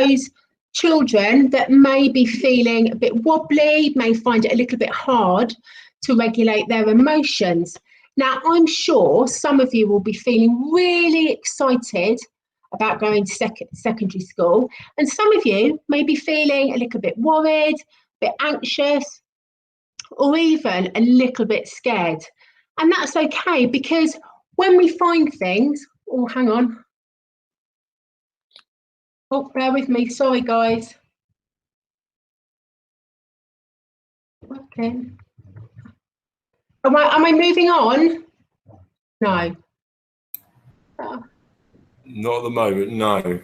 those children that may be feeling a bit wobbly, may find it a little bit hard to regulate their emotions. Now, I'm sure some of you will be feeling really excited about going to secondary school, and some of you may be feeling a little bit worried, a bit anxious, or even a little bit scared. And that's okay, because when we find things, oh, hang on. Oh, bear with me, sorry guys. Okay. Am I moving on? No. Not at the moment, no.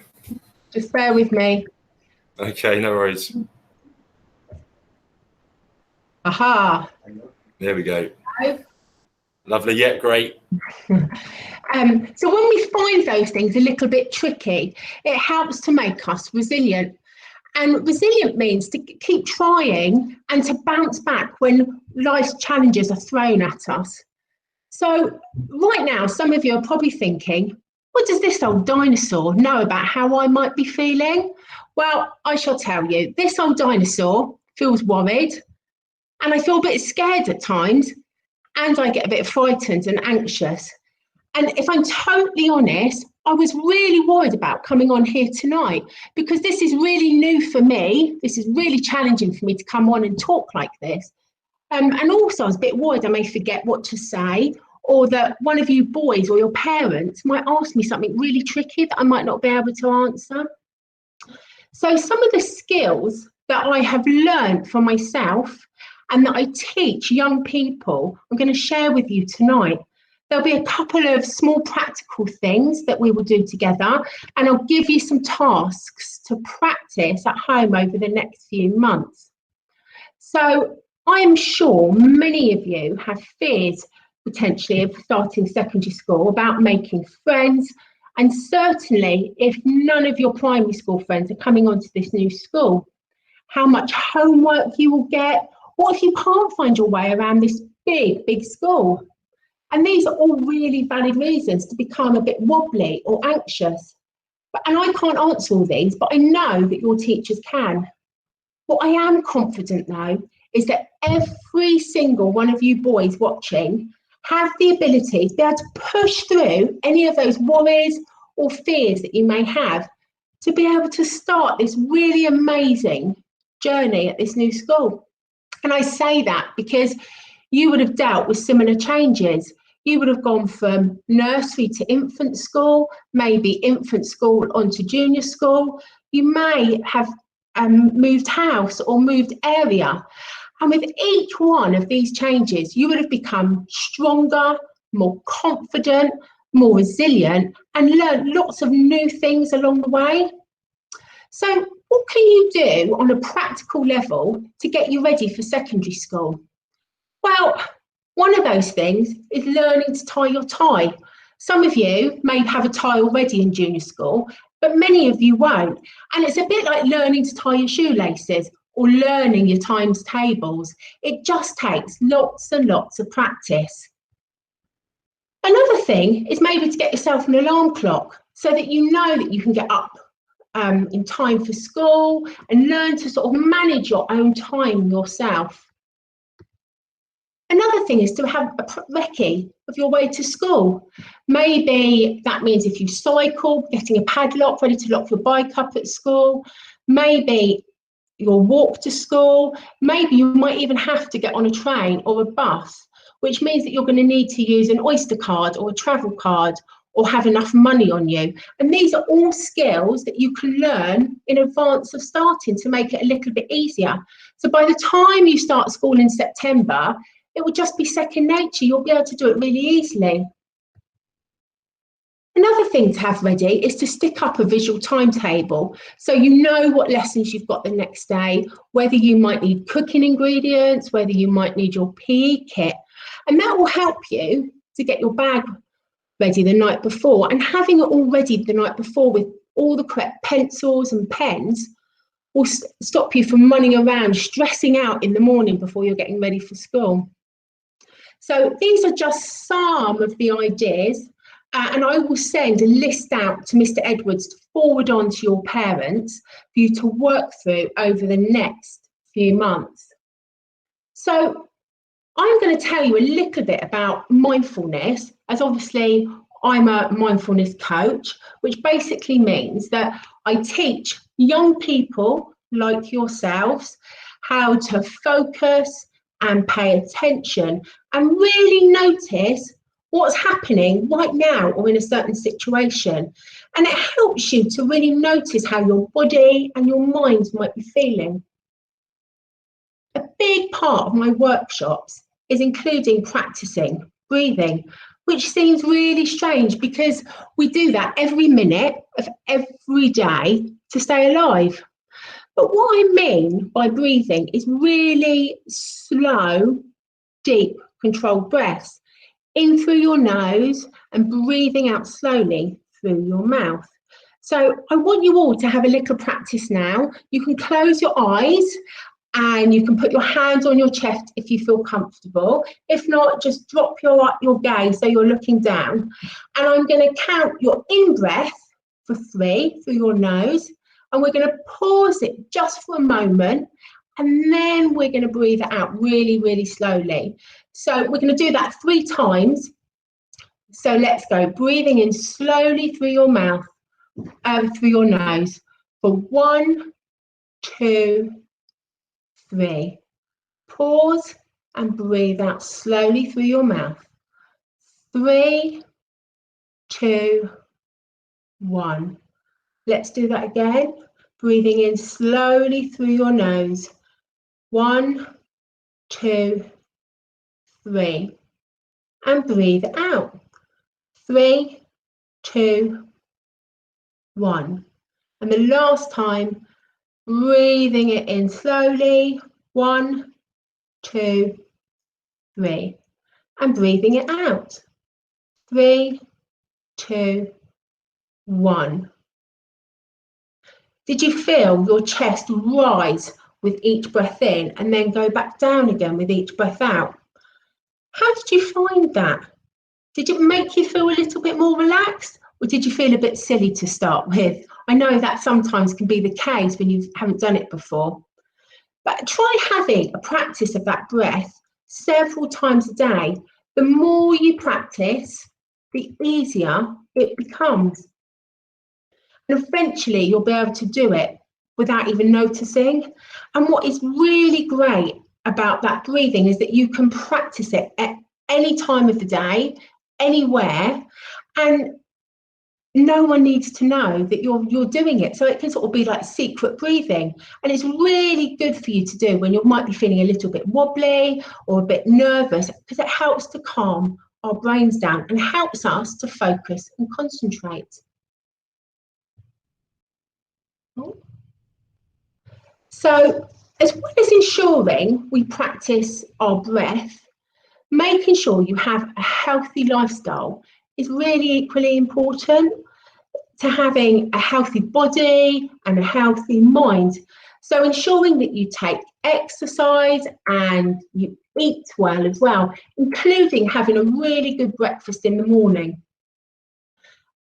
Just bear with me. Okay, no worries. Aha. There we go. Hello? Lovely, yeah, great. So when we find those things a little bit tricky, it helps to make us resilient. And resilient means to keep trying and to bounce back when life's challenges are thrown at us. So right now, some of you are probably thinking, what does this old dinosaur know about how I might be feeling? Well, I shall tell you, this old dinosaur feels worried, and I feel a bit scared at times, and I get a bit frightened and anxious. And if I'm totally honest, I was really worried about coming on here tonight, because this is really new for me. This is really challenging for me to come on and talk like this. And also I was a bit worried I may forget what to say, or that one of you boys or your parents might ask me something really tricky that I might not be able to answer. So some of the skills that I have learned for myself and that I teach young people, I'm going to share with you tonight. There'll be a couple of small practical things that we will do together, and I'll give you some tasks to practice at home over the next few months. So I'm sure many of you have fears potentially of starting secondary school, about making friends, and certainly if none of your primary school friends are coming onto this new school, how much homework you will get, or if you can't find your way around this big school. And these are all really valid reasons to become a bit wobbly or anxious. And I can't answer all these, but I know that your teachers can. What I am confident though is that every single one of you boys watching have the ability to be able to push through any of those worries or fears that you may have, to be able to start this really amazing journey at this new school. And I say that because you would have dealt with similar changes. You would have gone from nursery to infant school, maybe infant school onto junior school. You may have moved house or moved area. And with each one of these changes, you would have become stronger, more confident, more resilient, and learned lots of new things along the way. So what can you do on a practical level to get you ready for secondary school? Well, one of those things is learning to tie your tie. Some of you may have a tie already in junior school, but many of you won't. And it's a bit like learning to tie your shoelaces or learning your times tables. It just takes lots and lots of practice. Another thing is maybe to get yourself an alarm clock so that you know that you can get up in time for school, and learn to sort of manage your own time yourself. Another thing is to have a recce of your way to school. Maybe that means if you cycle, getting a padlock ready to lock your bike up at school. Maybe your walk to school. Maybe you might even have to get on a train or a bus, which means that you're going to need to use an Oyster card or a travel card, or have enough money on you. And these are all skills that you can learn in advance of starting to make it a little bit easier. So by the time you start school in September, it will just be second nature. You'll be able to do it really easily. Another thing to have ready is to stick up a visual timetable, so you know what lessons you've got the next day, whether you might need cooking ingredients, whether you might need your PE kit. And that will help you to get your bag ready the night before, and having it all ready the night before with all the correct pencils and pens will stop you from running around stressing out in the morning before you're getting ready for school. So these are just some of the ideas And I will send a list out to Mr. Edwards to forward on to your parents for you to work through over the next few months. So I'm going to tell you a little bit about mindfulness, as obviously I'm a mindfulness coach, which basically means that I teach young people like yourselves how to focus and pay attention and really notice what's happening right now or in a certain situation. And it helps you to really notice how your body and your mind might be feeling. A big part of my workshops is including practicing breathing, which seems really strange because we do that every minute of every day to stay alive. But what I mean by breathing is really slow, deep, controlled breaths in through your nose and breathing out slowly through your mouth. So I want you all to have a little practice now. You can close your eyes and you can put your hands on your chest if you feel comfortable. If not, just drop your gaze so you're looking down. And I'm going to count your in-breath for 3 through your nose. And we're going to pause it just for a moment. And then we're going to breathe it out really, really slowly. So we're going to do that 3 times. So let's go. Breathing in slowly through your mouth, through your nose for 1, 2, 3. Pause and breathe out slowly through your mouth. 3, 2, 1. Let's do that again. Breathing in slowly through your nose. 1, 2, 3. And breathe out. 3, 2, 1. And the last time, breathing it in slowly. 1, 2, 3. And breathing it out. 3, 2, 1. Did you feel your chest rise with each breath in and then go back down again with each breath out? How did you find that? Did it make you feel a little bit more relaxed, or did you feel a bit silly to start with? I know that sometimes can be the case when you haven't done it before. But try having a practice of that breath several times a day. The more you practice, the easier it becomes. And eventually you'll be able to do it without even noticing. And what is really great about that breathing is that you can practice it at any time of the day, anywhere, and no one needs to know that you're doing it. So it can sort of be like secret breathing. And it's really good for you to do when you might be feeling a little bit wobbly or a bit nervous, because it helps to calm our brains down and helps us to focus and concentrate. So as well as ensuring we practice our breath, making sure you have a healthy lifestyle is really equally important to having a healthy body and a healthy mind. So ensuring that you take exercise and you eat well as well, including having a really good breakfast in the morning.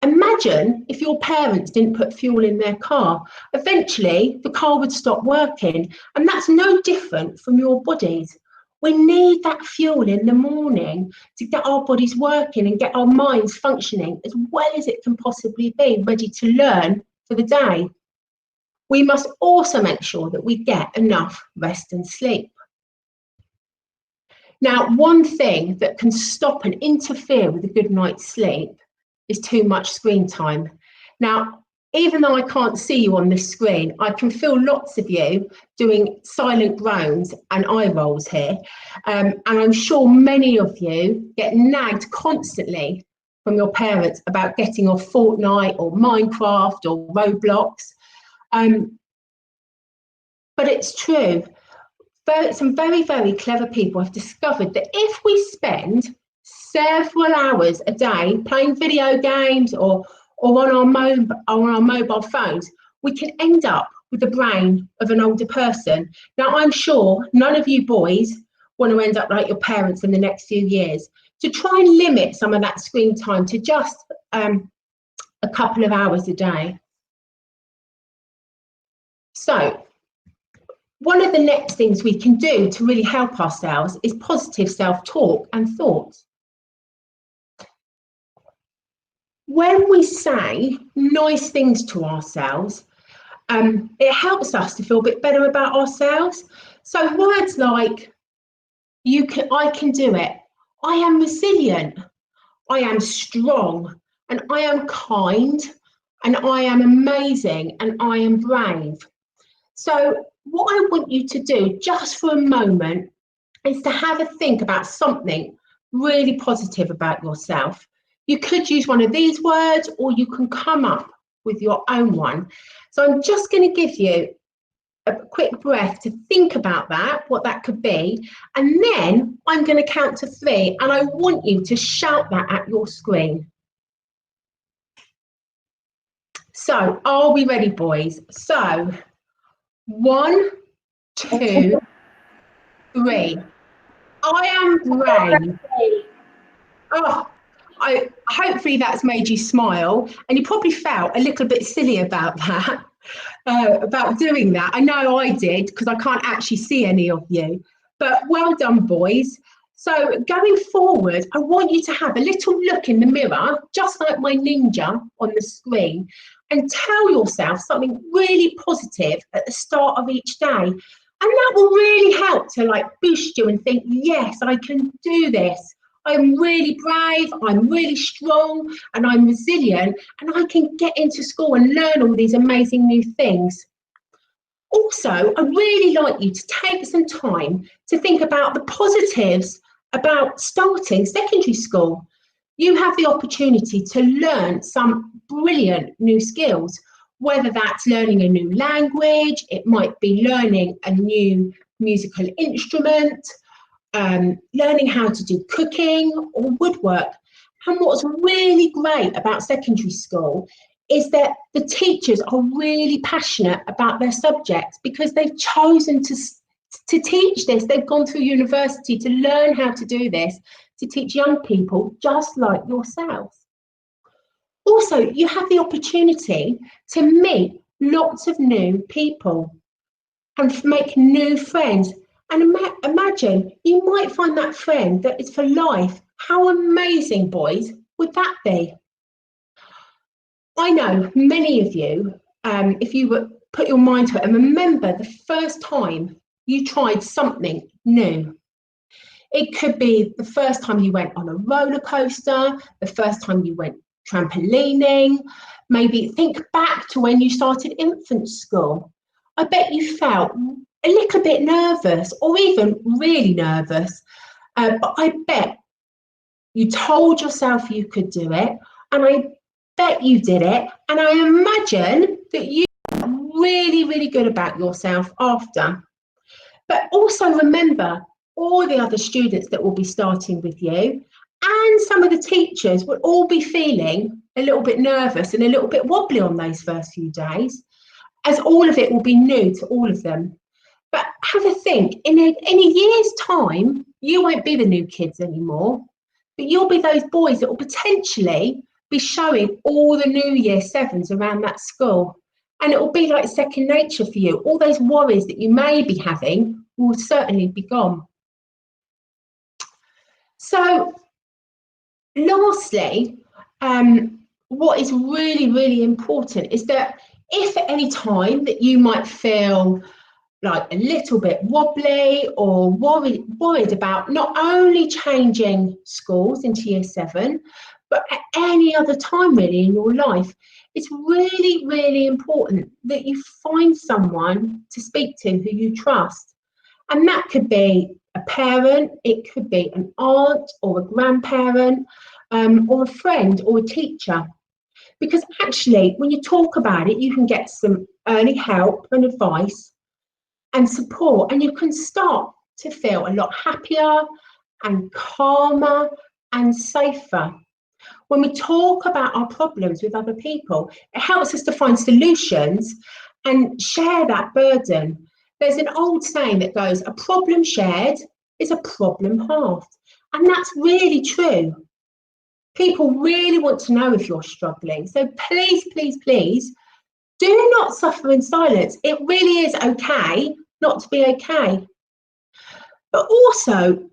Imagine if your parents didn't put fuel in their car. Eventually, the car would stop working, and that's no different from your bodies. We need that fuel in the morning to get our bodies working and get our minds functioning as well as it can possibly be, ready to learn for the day. We must also make sure that we get enough rest and sleep. Now, one thing that can stop and interfere with a good night's sleep is too much screen time. Now, even though I can't see you on this screen, I can feel lots of you doing silent groans and eye rolls here. And I'm sure many of you get nagged constantly from your parents about getting off Fortnite or Minecraft or Roblox. But it's true. Some very, very clever people have discovered that if we spend several hours a day playing video games or on our mobile phones, we can end up with the brain of an older person. Now, I'm sure none of you boys want to end up like your parents in the next few years. to try and limit some of that screen time to just a couple of hours a day. So one of the next things we can do to really help ourselves is positive self-talk and thoughts. When we say nice things to ourselves, it helps us to feel a bit better about ourselves. So words like, I can do it, I am resilient, I am strong, and I am kind, and I am amazing, and I am brave. So what I want you to do just for a moment is to have a think about something really positive about yourself. You could use one of these words, or you can come up with your own one. So I'm just going to give you a quick breath to think about that, what that could be, and then I'm going to count to 3, and I want you to shout that at your screen. So are we ready, boys? So 1, 2, 3. I am brave. Oh, hopefully that's made you smile, and you probably felt a little bit silly about that, about doing that. I know I did, because I can't actually see any of you, but well done, boys. So going forward, I want you to have a little look in the mirror, just like my ninja on the screen, and tell yourself something really positive at the start of each day. And that will really help to like boost you and think, yes, I can do this. I'm really brave, I'm really strong, and I'm resilient, and I can get into school and learn all these amazing new things. Also, I'd really like you to take some time to think about the positives about starting secondary school. You have the opportunity to learn some brilliant new skills, whether that's learning a new language, it might be learning a new musical instrument, learning how to do cooking or woodwork. And what's really great about secondary school is that the teachers are really passionate about their subjects, because they've chosen to teach this. They've gone through university to learn how to do this, to teach young people just like yourself. Also, you have the opportunity to meet lots of new people and make new friends. And imagine, you might find that friend that is for life. How amazing, boys, would that be? I know many of you, if you would put your mind to it and remember the first time you tried something new. It could be the first time you went on a roller coaster, the first time you went trampolining, maybe think back to when you started infant school. I bet you felt a little bit nervous, or even really nervous, but I bet you told yourself you could do it, and I bet you did it, and I imagine that you felt really, really good about yourself after. But also remember all the other students that will be starting with you, and some of the teachers will all be feeling a little bit nervous and a little bit wobbly on those first few days, as all of it will be new to all of them. But have a think, in a year's time, you won't be the new kids anymore, but you'll be those boys that will potentially be showing all the new year 7s around that school. And it will be like second nature for you. All those worries that you may be having will certainly be gone. So lastly, what is really, really important is that if at any time that you might feel like a little bit wobbly or worried about not only changing schools into year 7, but at any other time really in your life, it's really, really important that you find someone to speak to who you trust. And that could be a parent, it could be an aunt or a grandparent, or a friend or a teacher. Because actually, when you talk about it, you can get some early help and advice and support, and you can start to feel a lot happier and calmer and safer. When we talk about our problems with other people, it helps us to find solutions and share that burden. There's an old saying that goes, a problem shared is a problem halved. And that's really true. People really want to know if you're struggling. So please, please, please do not suffer in silence. It really is okay not to be okay. But also,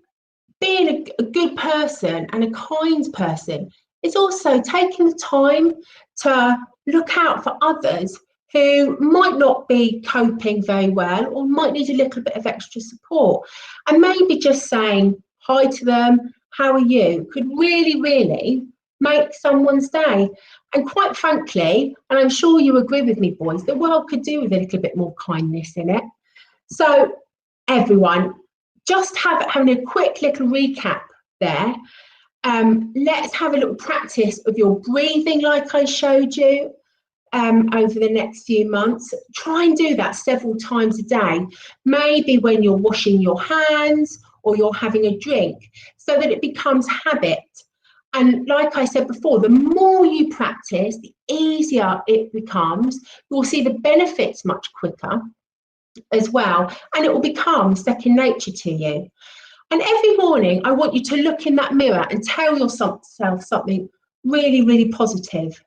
being a good person and a kind person is also taking the time to look out for others who might not be coping very well or might need a little bit of extra support. And maybe just saying hi to them, how are you, could really, really make someone's day. And quite frankly, and I'm sure you agree with me, boys, the world could do with a little bit more kindness in it. So everyone, just having a quick little recap there. Let's have a little practice of your breathing like I showed you over the next few months. Try and do that several times a day, maybe when you're washing your hands or you're having a drink, so that it becomes habit. And like I said before, the more you practice, the easier it becomes. You'll see the benefits much quicker as well, and it will become second nature to you. And every morning, I want you to look in that mirror and tell yourself something really, really positive.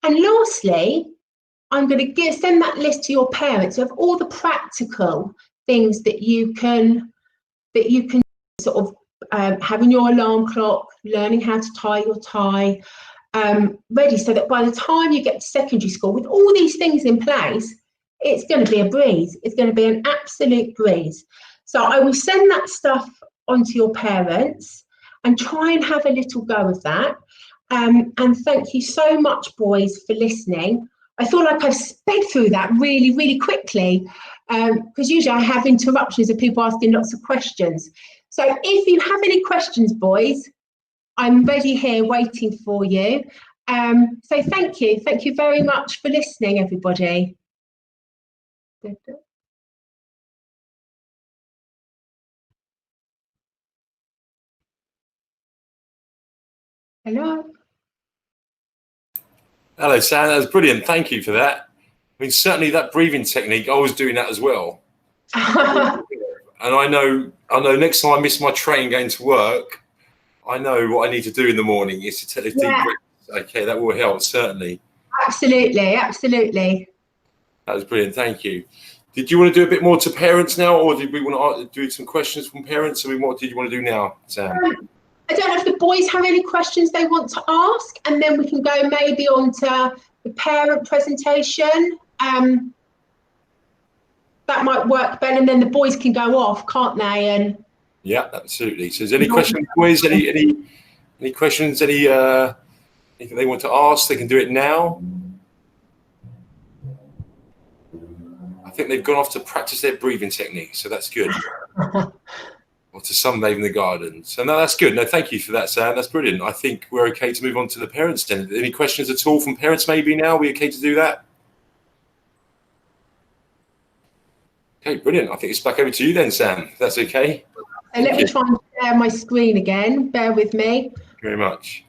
And lastly, I'm going to send that list to your parents of all the practical things that you can sort of having your alarm clock, learning how to tie your tie, ready, so that by the time you get to secondary school, with all these things in place, it's going to be a breeze. It's going to be an absolute breeze. So I will send that stuff onto your parents and try and have a little go of that. And thank you so much, boys, for listening. I feel like I've sped through that really, really quickly, because usually I have interruptions of people asking lots of questions. So if you have any questions, boys, I'm ready here waiting for you. So thank you. Thank you very much for listening, everybody. Hello. Hello, Sam. That was brilliant. Thank you for that. I mean, certainly that breathing technique, I was doing that as well. And I know next time I miss my train going to work, I know what I need to do in the morning is to take a deep breath. Okay, that will help, certainly. Absolutely, absolutely. That was brilliant. Thank you. Did you want to do a bit more to parents now, or did we want to do some questions from parents? I mean, what did you want to do now, Sam? I don't know if the boys have any questions they want to ask, and then we can go maybe on to the parent presentation. That might work better, and then the boys can go off, can't they? And yeah, absolutely. So, is there any questions, boys? Any questions? Anything they want to ask? They can do it now. I think they've gone off to practice their breathing technique, so that's good. Or to sunbathe in the garden. So no, that's good. No, thank you for that, Sam. That's brilliant. I think we're okay to move on to the parents then. Any questions at all from parents maybe now? Are we okay to do that? Okay, brilliant. I think it's back over to you then, Sam. If that's okay. So let me try and share my screen again. Bear with me. Thank you very much.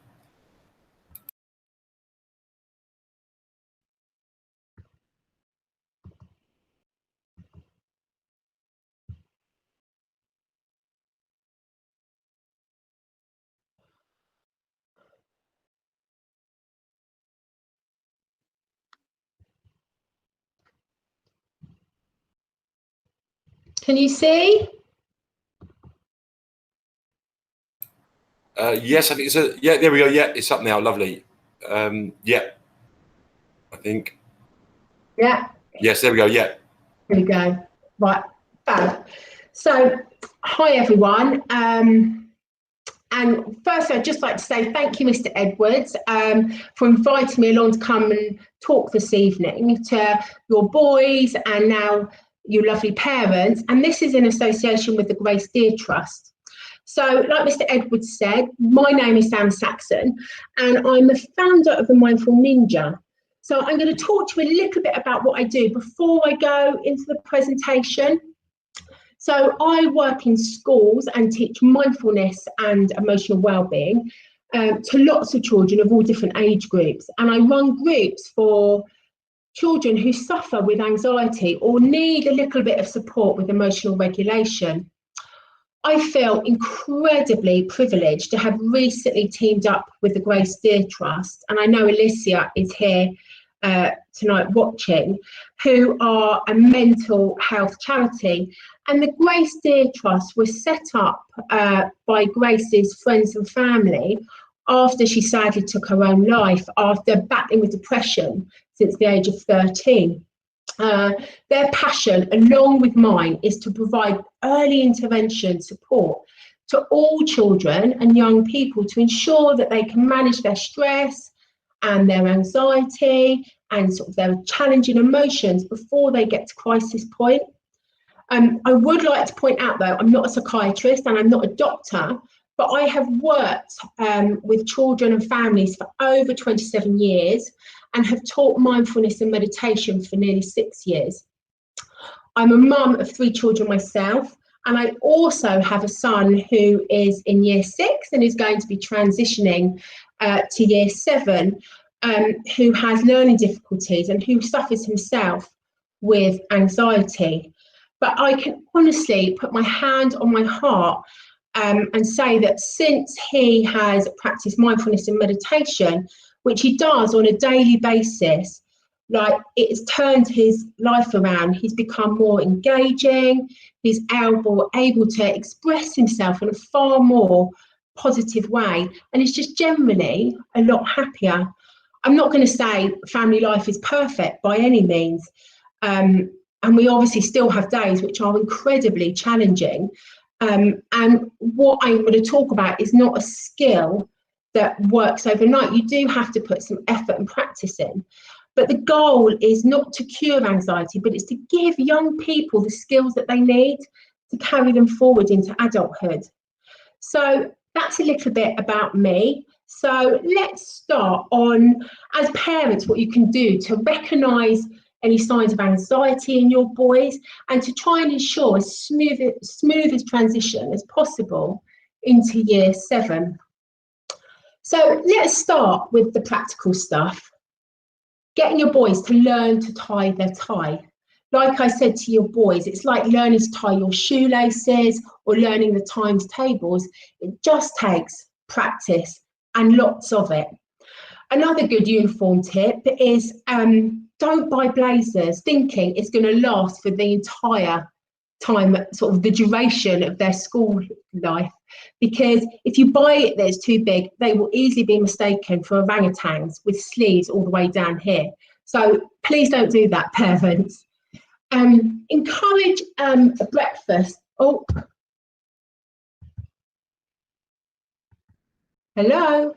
Can you see? Yes, I think it's yeah, there we go. Yeah, it's up now. Lovely. Yeah, I think. Yeah. Yes, there we go. Yeah. There we go. Right. Fab. So, hi everyone. And first, I'd just like to say thank you, Mr. Edwards, for inviting me along to come and talk this evening to your boys and now you lovely parents. And this is in association with the Grace Deer Trust. So, like Mr. Edwards said, my name is Sam Saxon, and I'm the founder of the Mindful Ninja. So I'm going to talk to you a little bit about what I do before I go into the presentation. So I work in schools and teach mindfulness and emotional well-being to lots of children of all different age groups. And I run groups for children who suffer with anxiety or need a little bit of support with emotional regulation. I feel incredibly privileged to have recently teamed up with the Grace Deer Trust, and I know Alicia is here tonight watching, who are a mental health charity. And the Grace Deer Trust was set up by Grace's friends and family after she sadly took her own life after battling with depression since the age of 13. Their passion, along with mine, is to provide early intervention support to all children and young people to ensure that they can manage their stress and their anxiety and sort of their challenging emotions before they get to crisis point. I would like to point out, though, I'm not a psychiatrist and I'm not a doctor, but I have worked with children and families for over 27 years and have taught mindfulness and meditation for nearly 6 years. I'm a mum of 3 children myself, and I also have a son who is in year 6 and is going to be transitioning to year 7, who has learning difficulties and who suffers himself with anxiety. But I can honestly put my hand on my heart and say that since he has practiced mindfulness and meditation, which he does on a daily basis, like it's turned his life around. He's become more engaging. He's able to express himself in a far more positive way, and he's just generally a lot happier. I'm not going to say family life is perfect by any means, and we obviously still have days which are incredibly challenging. And what I'm going to talk about is not a skill that works overnight. You do have to put some effort and practice in. But the goal is not to cure anxiety, but it's to give young people the skills that they need to carry them forward into adulthood. So that's a little bit about me. So let's start on, as parents, what you can do to recognise any signs of anxiety in your boys and to try and ensure as smooth as transition as possible into year 7. So let's start with the practical stuff. Getting your boys to learn to tie their tie. Like I said to your boys, it's like learning to tie your shoelaces or learning the times tables. It just takes practice and lots of it. Another good uniform tip is don't buy blazers thinking it's going to last for the entire time, sort of the duration of their school life, because if you buy it that's too big, they will easily be mistaken for orangutans with sleeves all the way down here. So please don't do that, parents. Encourage a breakfast. Oh, hello.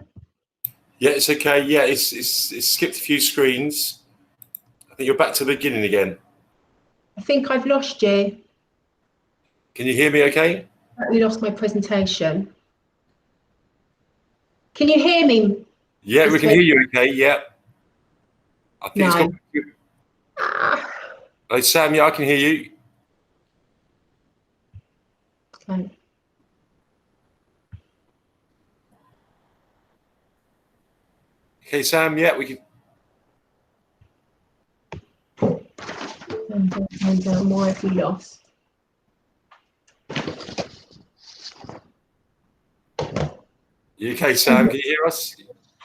Yeah, it's okay. Yeah, it's skipped a few screens. I think you're back to the beginning again. I think I've lost you. Can you hear me okay? I lost my presentation. Can you hear me? Yeah, we can hear you okay. Yeah. I think it's got. Hey, Sam, yeah, I can hear you. Okay. Okay, Sam, yeah, we can. Why have we lost? You okay, Sam? Can you hear us?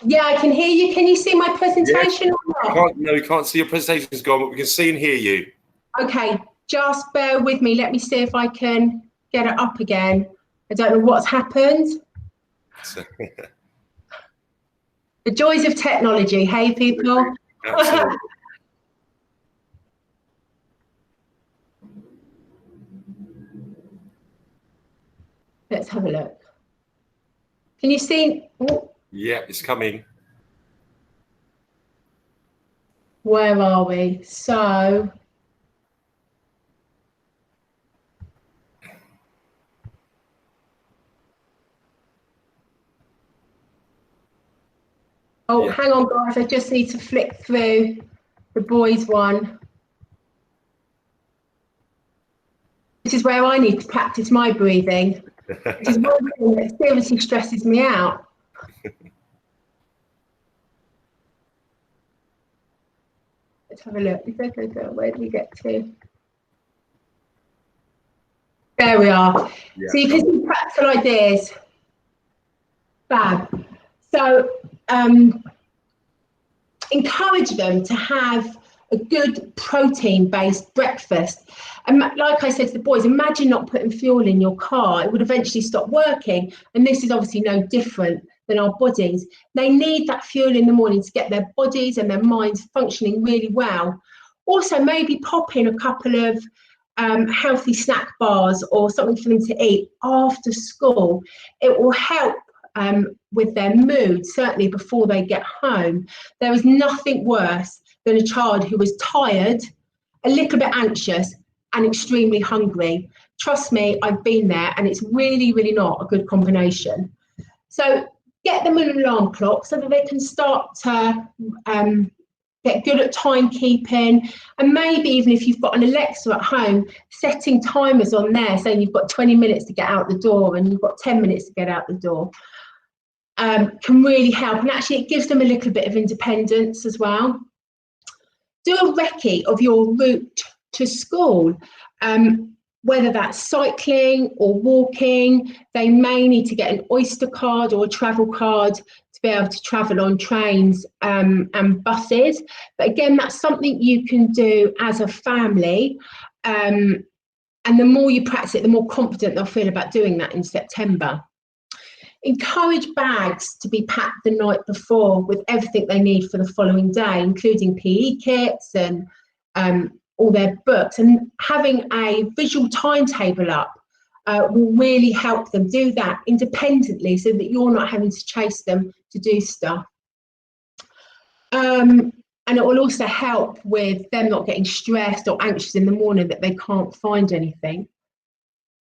Yeah, I can hear you. Can you see my presentation or not? No, we can't see your presentation's gone, but we can see and hear you. Okay, just bear with me. Let me see if I can get it up again. I don't know what's happened. The joys of technology, hey people? Absolutely. Let's have a look. Can you see? Oh, Yeah, it's coming. where are we? So, oh, Yeah. hang on, guys. I just need to flick through the boys one. This is where I need to practice my breathing. Which is one thing that seriously stresses me out. Let's have a look. Where do we get to? There we are. Yeah. So you can see practical ideas. Fab. So encourage them to have a good protein-based breakfast. And like I said to the boys, imagine not putting fuel in your car. It would eventually stop working. And this is obviously no different than our bodies. They need that fuel in the morning to get their bodies and their minds functioning really well. Also, maybe pop in a couple of healthy snack bars or something for them to eat after school. It will help with their mood, certainly before they get home. There is nothing worse than a child who is tired, a little bit anxious, and extremely hungry. Trust me, I've been there, and it's really, really not a good combination. So get them an alarm clock so that they can start to get good at timekeeping, and maybe even if you've got an Alexa at home, setting timers on there saying you've got 20 minutes to get out the door and you've got 10 minutes to get out the door. Can really help, and actually it gives them a little bit of independence as well. Do a recce of your route to school, whether that's cycling or walking. They may need to get an Oyster card or a travel card to be able to travel on trains and buses. But again, that's something you can do as a family. And the more you practice it, the more confident they'll feel about doing that in September. Encourage bags to be packed the night before with everything they need for the following day, including PE kits and all their books. And having a visual timetable up will really help them do that independently so that you're not having to chase them to do stuff. And it will also help with them not getting stressed or anxious in the morning that they can't find anything.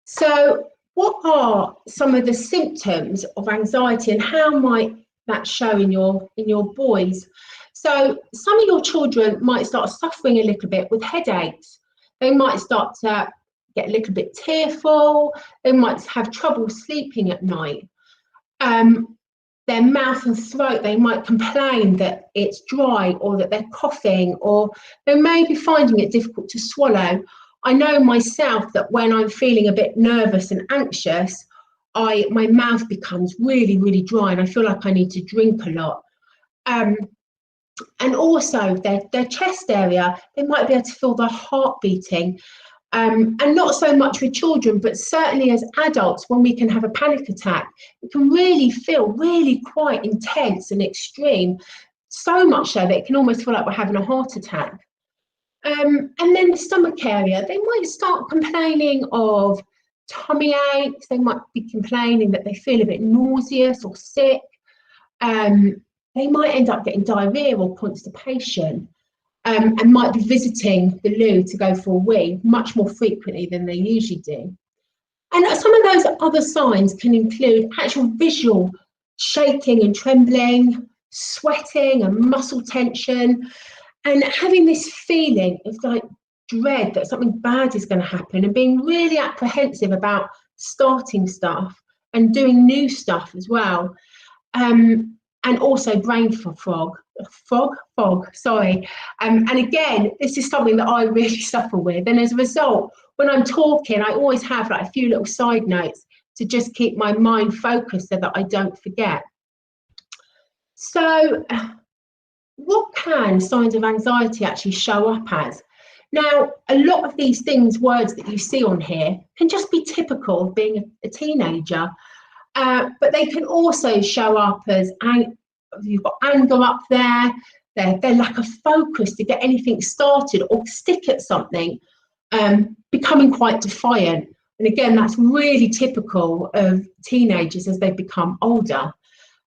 So what are some of the symptoms of anxiety and how might that show in your boys? So some of your children might start suffering a little bit with headaches. They might start to get a little bit tearful. They might have trouble sleeping at night. Their mouth and throat, they might complain that it's dry or that they're coughing, or they may be finding it difficult to swallow. I know myself that when I'm feeling a bit nervous and anxious, my mouth becomes really, really dry and I feel like I need to drink a lot. And also their chest area, they might be able to feel their heart beating. And not so much with children, but certainly as adults, when we can have a panic attack, it can really feel really quite intense and extreme, so much so that it can almost feel like we're having a heart attack. And then the stomach area, they might start complaining of tummy aches. They might be complaining that they feel a bit nauseous or sick. They might end up getting diarrhea or constipation, and might be visiting the loo to go for a wee much more frequently than they usually do. And some of those other signs can include actual visual shaking and trembling, sweating and muscle tension, and having this feeling of like dread that something bad is going to happen, and being really apprehensive about starting stuff and doing new stuff as well. And also brain fog. And again, this is something that I really suffer with. And as a result, when I'm talking, I always have like a few little side notes to just keep my mind focused so that I don't forget. So what can signs of anxiety actually show up as? Now, a lot of these things, words that you see on here, can just be typical of being a teenager. But they can also show up as you've got anger up there, their lack of focus to get anything started or stick at something, becoming quite defiant. And again, that's really typical of teenagers as they become older.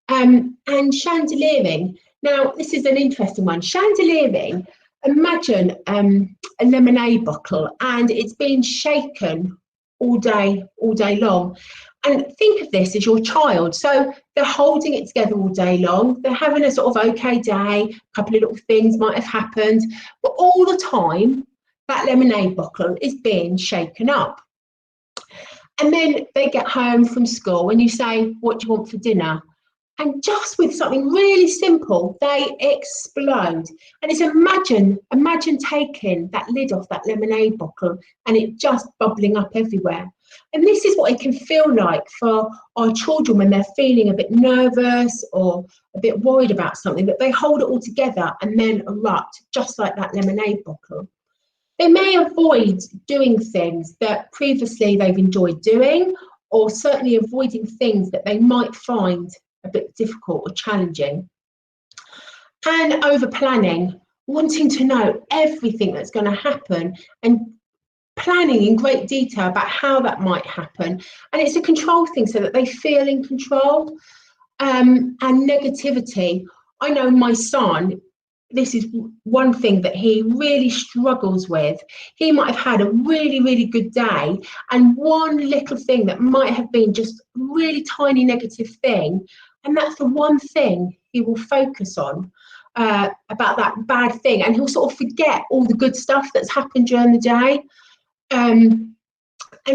And chandeliering. Now, this is an interesting one. Chandeliering, imagine a lemonade bottle and it's been shaken all day long. And think of this as your child. So they're holding it together all day long. They're having a sort of okay day. A couple of little things might have happened. But all the time, that lemonade bottle is being shaken up. And then they get home from school and you say, what do you want for dinner? And just with something really simple, they explode. And it's imagine taking that lid off that lemonade bottle and it just bubbling up everywhere. And this is what it can feel like for our children when they're feeling a bit nervous or a bit worried about something, that they hold it all together and then erupt, just like that lemonade bottle. They may avoid doing things that previously they've enjoyed doing, or certainly avoiding things that they might find a bit difficult or challenging. And over planning, wanting to know everything that's going to happen and planning in great detail about how that might happen. And it's a control thing so that they feel in control. And negativity. I know my son, this is one thing that he really struggles with. He might have had a really, really good day, and one little thing that might have been just a really tiny negative thing, and that's the one thing he will focus on about that bad thing, and he'll sort of forget all the good stuff that's happened during the day, and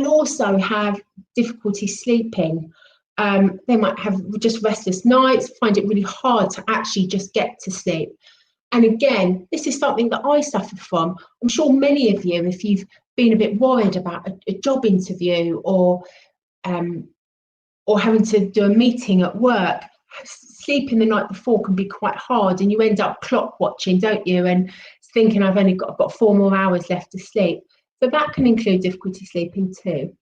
also have difficulty sleeping. They might have just restless nights, find it really hard to actually just get to sleep. And again, this is something that I suffer from. I'm sure many of you, if you've been a bit worried about a job interview or having to do a meeting at work, sleeping the night before can be quite hard, and you end up clock watching, don't you? And thinking I've got 4 more hours left to sleep. So that can include difficulty sleeping too.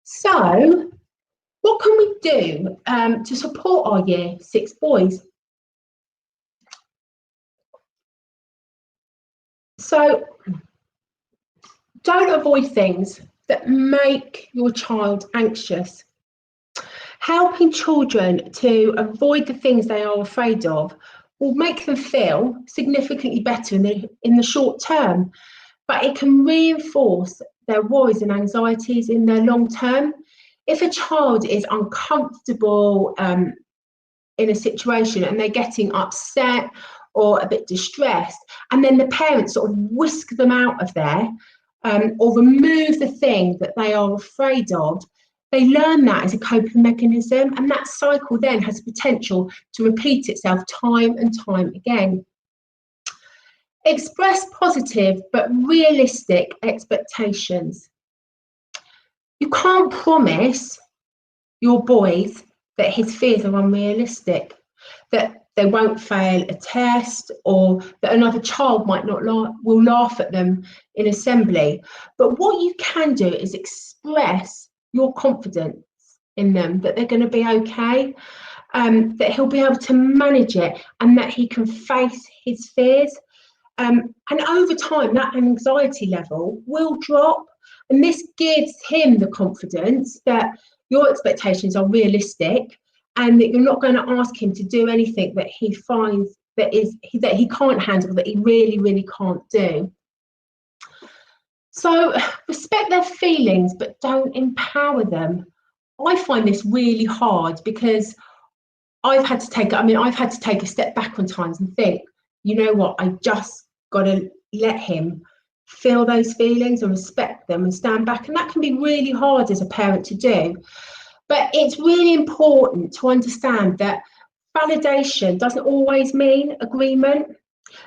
So what can we do to support our Year 6 boys? So don't avoid things that make your child anxious. Helping children to avoid the things they are afraid of will make them feel significantly better in the short term, but it can reinforce their worries and anxieties in the long term. If a child is uncomfortable in a situation and they're getting upset or a bit distressed, and then the parents sort of whisk them out of there or remove the thing that they are afraid of, they learn that as a coping mechanism, and that cycle then has potential to repeat itself time and time again. Express positive but realistic expectations. You can't promise your boys that his fears are unrealistic, that they won't fail a test, or that another child will laugh at them in assembly. But what you can do is express your confidence in them, that they're going to be okay, that he'll be able to manage it, and that he can face his fears. And over time, that anxiety level will drop, and this gives him the confidence that your expectations are realistic, and that you're not going to ask him to do anything that he finds that he can't handle, that he really, really can't do. So respect their feelings, but don't empower them. I find this really hard because I've had to take a step back on times and think, you know what, I just got to let him feel those feelings and respect them and stand back. And that can be really hard as a parent to do. But it's really important to understand that validation doesn't always mean agreement.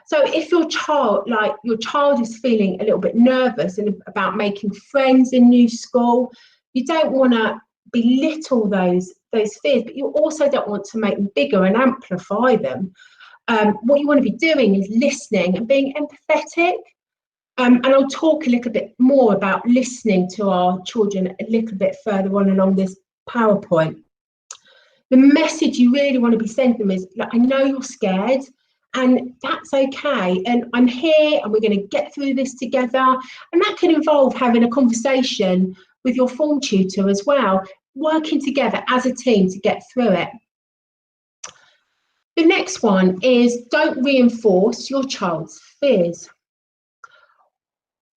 So if your child is feeling a little bit nervous and about making friends in new school, you don't want to belittle those fears, but you also don't want to make them bigger and amplify them. What you want to be doing is listening and being empathetic. And I'll talk a little bit more about listening to our children a little bit further on along this PowerPoint. The message you really want to be sending them is, I know you're scared, and that's okay, and I'm here, and we're going to get through this together. And that can involve having a conversation with your form tutor as well, working together as a team to get through it. The next one is, don't reinforce your child's fears.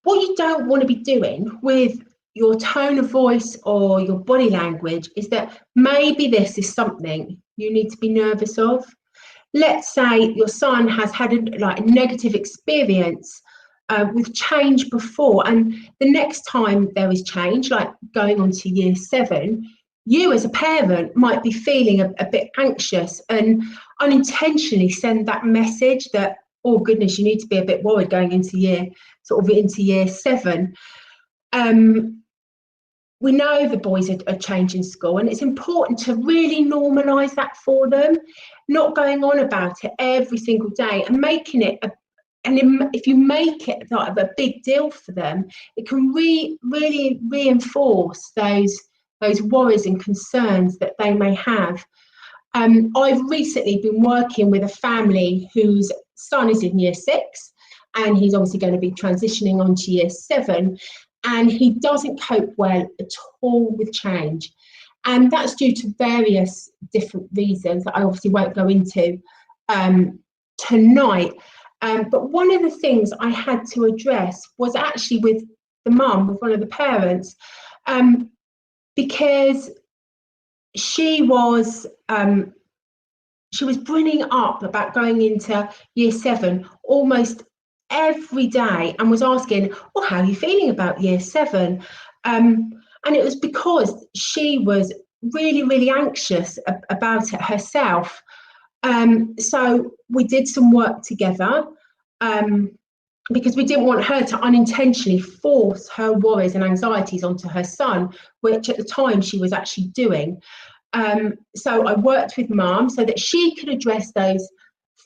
What you don't want to be doing with your tone of voice or your body language is that maybe this is something you need to be nervous of. Let's say your son has had a negative experience with change before, and the next time there is change, like going on to Year 7, you as a parent might be feeling a bit anxious and unintentionally send that message that, oh goodness, you need to be a bit worried going into Year 7. we know the boys are changing school, and it's important to really normalise that for them, not going on about it every single day and making it if you make it like a big deal for them, it can really reinforce those worries and concerns that they may have. I've recently been working with a family whose son is in year 6, and he's obviously going to be transitioning on to year 7, and he doesn't cope well at all with change. And that's due to various different reasons that I obviously won't go into tonight. But one of the things I had to address was actually with the mum, with one of the parents, because she was bringing up about going into year 7 almost every day, and was asking, well, how are you feeling about year 7? And it was because she was really anxious about it herself. So we did some work together, because we didn't want her to unintentionally force her worries and anxieties onto her son, which at the time she was actually doing. So I worked with Mum so that she could address those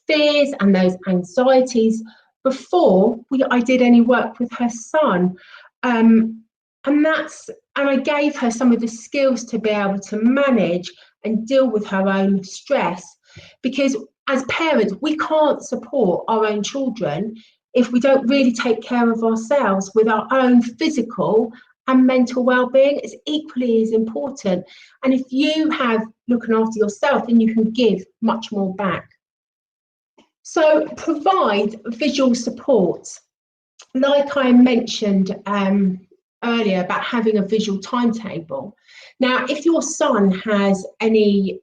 fears and those anxieties before I did any work with her son. And I gave her some of the skills to be able to manage and deal with her own stress, because as parents, we can't support our own children if we don't really take care of ourselves with our own physical and mental well-being. Is equally as important. And if you have looking after yourself, then you can give much more back. So provide visual support. Like I mentioned earlier about having a visual timetable. Now, if your son has any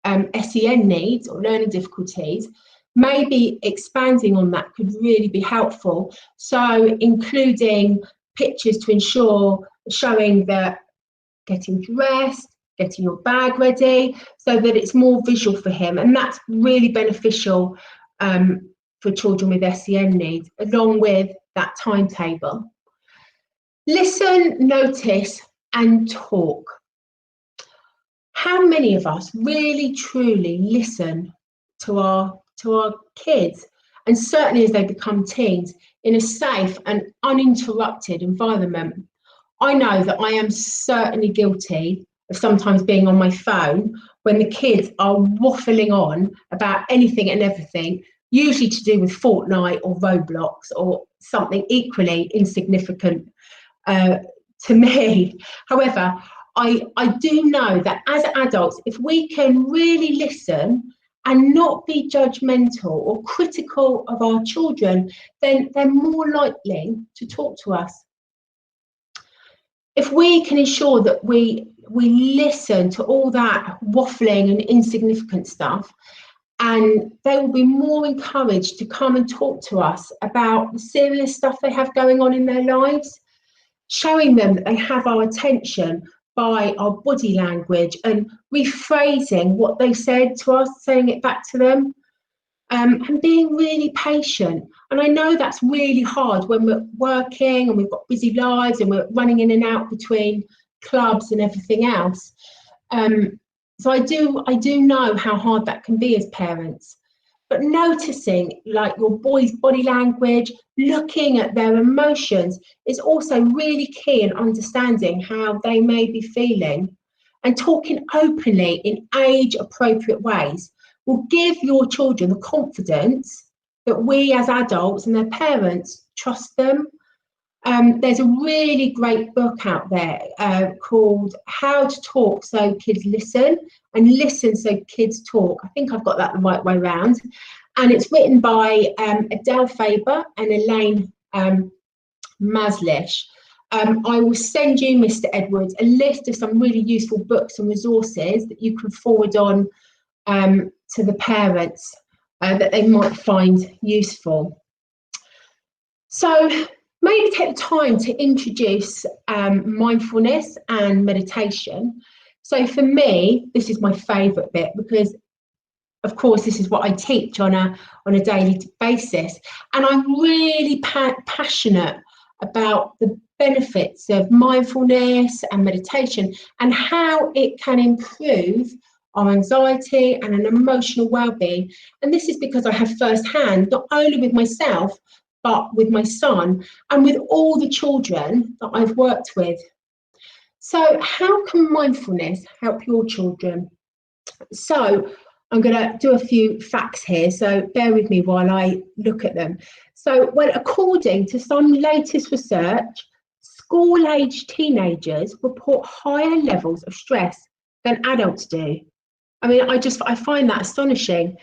SEN needs or learning difficulties, maybe expanding on that could really be helpful. So including pictures to ensure showing that getting dressed, getting your bag ready, so that it's more visual for him. And that's really beneficial for children with SEN needs, along with that timetable. Listen, notice, and talk. How many of us really truly listen to our kids, and certainly as they become teens, in a safe and uninterrupted environment? I know that I am certainly guilty of sometimes being on my phone when the kids are waffling on about anything and everything, usually to do with Fortnite or Roblox or something equally insignificant to me. However, I do know that as adults, if we can really listen and not be judgmental or critical of our children, then they're more likely to talk to us. If we can ensure that we listen to all that waffling and insignificant stuff, and they will be more encouraged to come and talk to us about the serious stuff they have going on in their lives, showing them that they have our attention by our body language and rephrasing what they said to us, saying it back to them, and being really patient. And I know that's really hard when we're working and we've got busy lives and we're running in and out between clubs and everything else. So I do know how hard that can be as parents. But noticing like your boy's body language, looking at their emotions is also really key in understanding how they may be feeling, and talking openly in age-appropriate ways will give your children the confidence that we as adults and their parents trust them. There's a really great book out there called How to Talk So Kids Listen, and Listen So Kids Talk. I think I've got that the right way around. And it's written by Adele Faber and Elaine Maslish. I will send you, Mr. Edwards, a list of some really useful books and resources that you can forward on to the parents that they might find useful. So maybe take the time to introduce mindfulness and meditation. So for me, this is my favourite bit, because of course this is what I teach on a daily basis, and I'm really passionate about the benefits of mindfulness and meditation and how it can improve our anxiety and an emotional well-being. And this is because I have firsthand, not only with myself, but with my son and with all the children that I've worked with. So how can mindfulness help your children? So I'm going to do a few facts here, so bear with me while I look at them. So, well, according to some latest research, school-aged teenagers report higher levels of stress than adults do. I mean, I find that astonishing.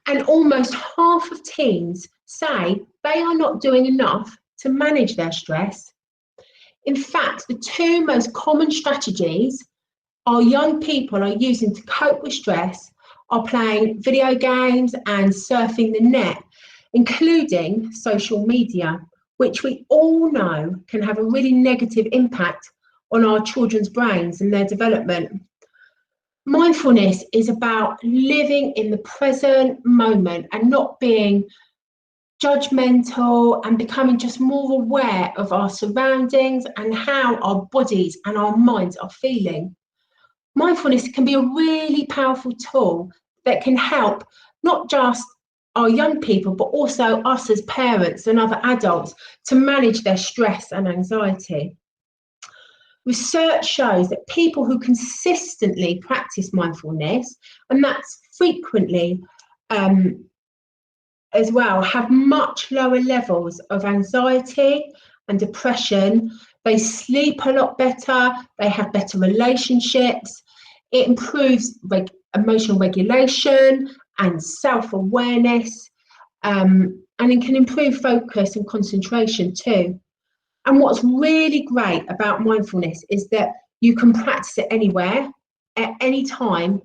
And almost half of teens say they are not doing enough to manage their stress. In fact, the two most common strategies our young people are using to cope with stress are playing video games and surfing the net, including social media, which we all know can have a really negative impact on our children's brains and their development. Mindfulness is about living in the present moment and not being judgmental and becoming just more aware of our surroundings and how our bodies and our minds are feeling. Mindfulness can be a really powerful tool that can help not just our young people, but also us as parents and other adults to manage their stress and anxiety. Research shows that people who consistently practice mindfulness, and that's frequently as well, have much lower levels of anxiety and depression. They sleep a lot better, they have better relationships, it improves emotional regulation and self-awareness, and it can improve focus and concentration too. And what's really great about mindfulness is that you can practice it anywhere, at any time,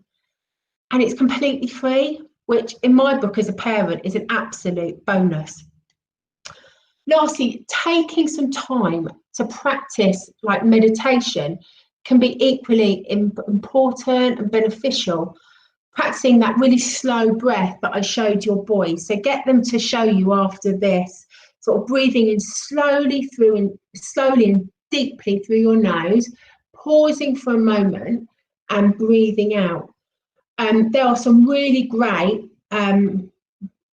and it's completely free, which in my book as a parent is an absolute bonus. Lastly, taking some time to practice like meditation can be equally important and beneficial. Practicing that really slow breath that I showed your boys. So get them to show you after this, sort of breathing in slowly and deeply through your nose, pausing for a moment and breathing out. There are some really great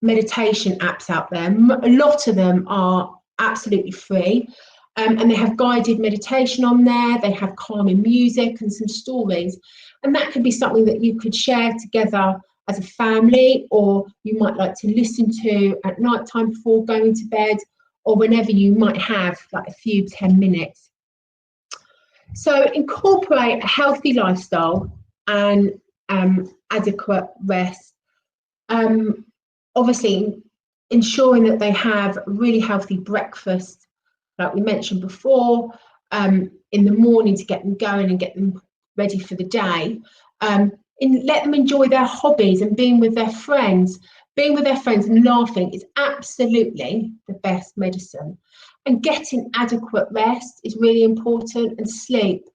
meditation apps out there. A lot of them are absolutely free, and they have guided meditation on there. They have calming music and some stories, and that could be something that you could share together as a family, or you might like to listen to at night time before going to bed, or whenever you might have like a few 10 minutes. So incorporate a healthy lifestyle and adequate rest. Obviously, ensuring that they have really healthy breakfast, like we mentioned before, in the morning to get them going and get them ready for the day. Let them enjoy their hobbies and being with their friends. Being with their friends and laughing is absolutely the best medicine. And getting adequate rest is really important, and sleep,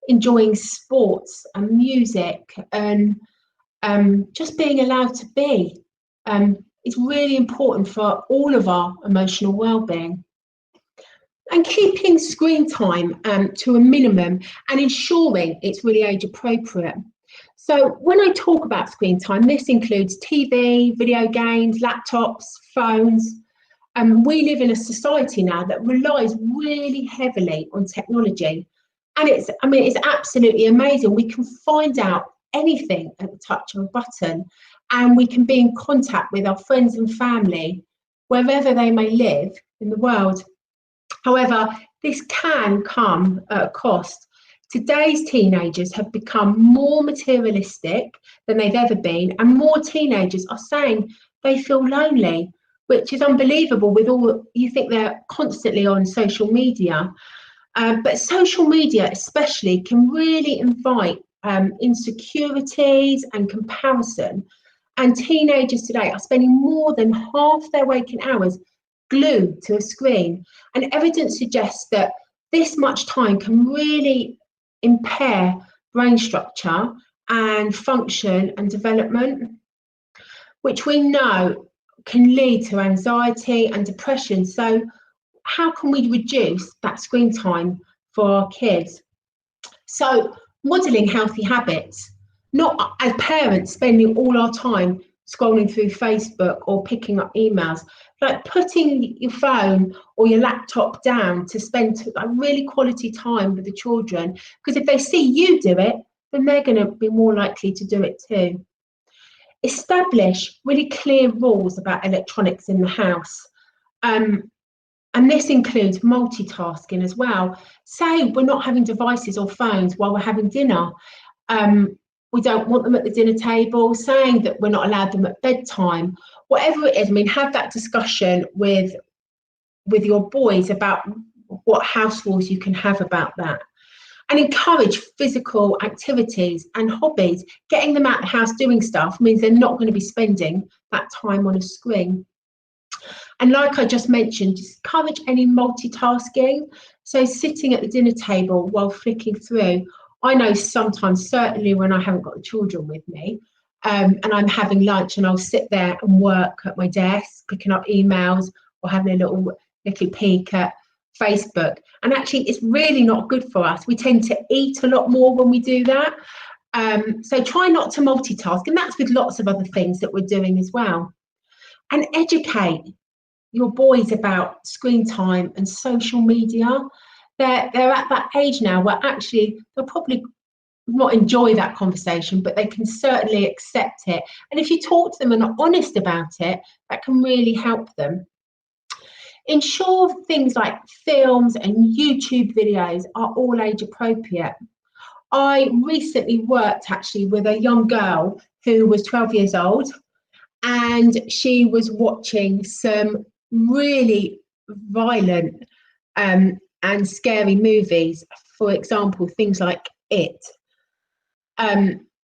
enjoying sports and music, and just being allowed to be. It's really important for all of our emotional well-being. And keeping screen time to a minimum and ensuring it's really age appropriate. So when I talk about screen time, this includes TV, video games, laptops, phones. We live in a society now that relies really heavily on technology. And it's absolutely amazing. We can find out anything at the touch of a button, and we can be in contact with our friends and family wherever they may live in the world. However, this can come at a cost. Today's teenagers have become more materialistic than they've ever been, and more teenagers are saying they feel lonely, which is unbelievable. With all, you think they're constantly on social media, but social media especially can really invite insecurities and comparison. And teenagers today are spending more than half their waking hours glued to a screen. And evidence suggests that this much time can really impair brain structure and function and development, which we know can lead to anxiety and depression. So how can we reduce that screen time for our kids? So modelling healthy habits, not as parents spending all our time scrolling through Facebook or picking up emails, like putting your phone or your laptop down to spend like really quality time with the children, because if they see you do it, then they're going to be more likely to do it too. Establish really clear rules about electronics in the house. And this includes multitasking as well. Say we're not having devices or phones while we're having dinner. We don't want them at the dinner table, saying that we're not allowed them at bedtime. Whatever it is, I mean, have that discussion with your boys about what house rules you can have about that. And encourage physical activities and hobbies. Getting them out of the house doing stuff means they're not going to be spending that time on a screen. And like I just mentioned, discourage any multitasking. So sitting at the dinner table while flicking through. I know sometimes, certainly when I haven't got the children with me, and I'm having lunch, and I'll sit there and work at my desk, picking up emails or having a little peek at Facebook. And actually, it's really not good for us. We tend to eat a lot more when we do that. So try not to multitask. And that's with lots of other things that we're doing as well. And educate your boys about screen time and social media. They're at that age now where actually they'll probably not enjoy that conversation, but they can certainly accept it. And if you talk to them and are honest about it, that can really help them. Ensure things like films and YouTube videos are all age appropriate. I recently worked actually with a young girl who was 12 years old, and she was watching some really violent and scary movies. For example, things like It.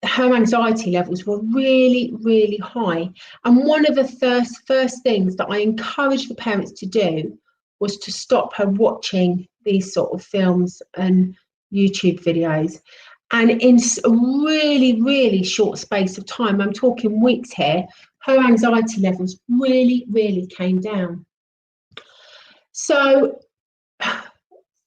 Her anxiety levels were really, really high. And one of the first things that I encouraged the parents to do was to stop her watching these sort of films and YouTube videos. And in a really, really short space of time, I'm talking weeks here, her anxiety levels really, really came down. So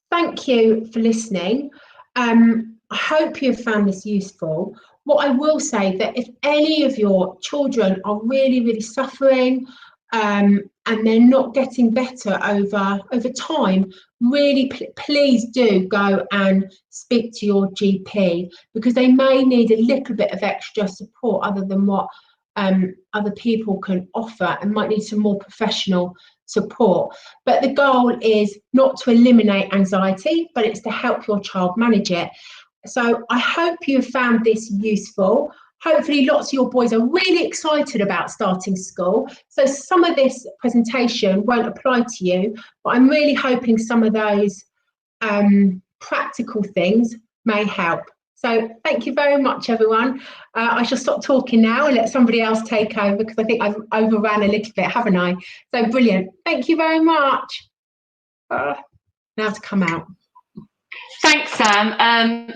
thank you for listening. I hope you've found this useful. What I will say that if any of your children are really, really suffering and they're not getting better over time, really please do go and speak to your GP, because they may need a little bit of extra support other than what other people can offer, and might need some more professional support. But the goal is not to eliminate anxiety, but it's to help your child manage it. So I hope you found this useful. Hopefully lots of your boys are really excited about starting school. So some of this presentation won't apply to you, but I'm really hoping some of those practical things may help. So thank you very much, everyone. I shall stop talking now and let somebody else take over, because I think I've overran a little bit, haven't I? So brilliant. Thank you very much. Now to come out. Thanks, Sam.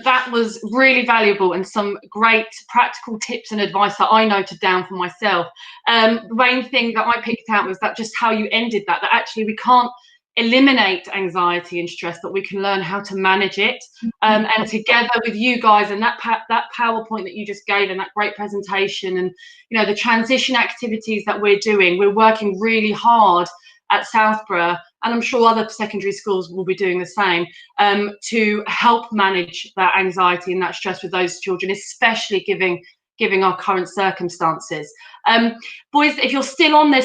That was really valuable, and some great practical tips and advice that I noted down for myself. The main thing that I picked out was that just how you ended that actually we can't eliminate anxiety and stress, that we can learn how to manage it. And together with you guys and that PowerPoint that you just gave and that great presentation, and you know the transition activities that we're doing, we're working really hard at Southborough, and I'm sure other secondary schools will be doing the same, to help manage that anxiety and that stress with those children, especially given our current circumstances. Boys, if you're still on, there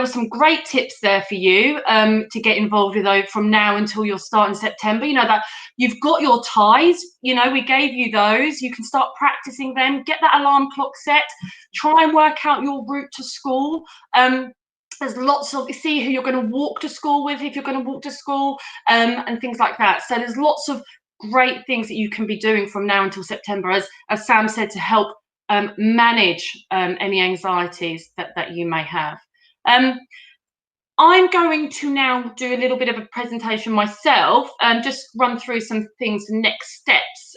were some great tips there for you to get involved with from now until your start in September. You know that you've got your ties, you know, we gave you those. You can start practicing them, get that alarm clock set, try and work out your route to school. There's lots of, see who you're going to walk to school with, if you're going to walk to school, and things like that. So there's lots of great things that you can be doing from now until September, as Sam said, to help manage any anxieties that you may have. I'm going to now do a little bit of a presentation myself and just run through some things, next steps.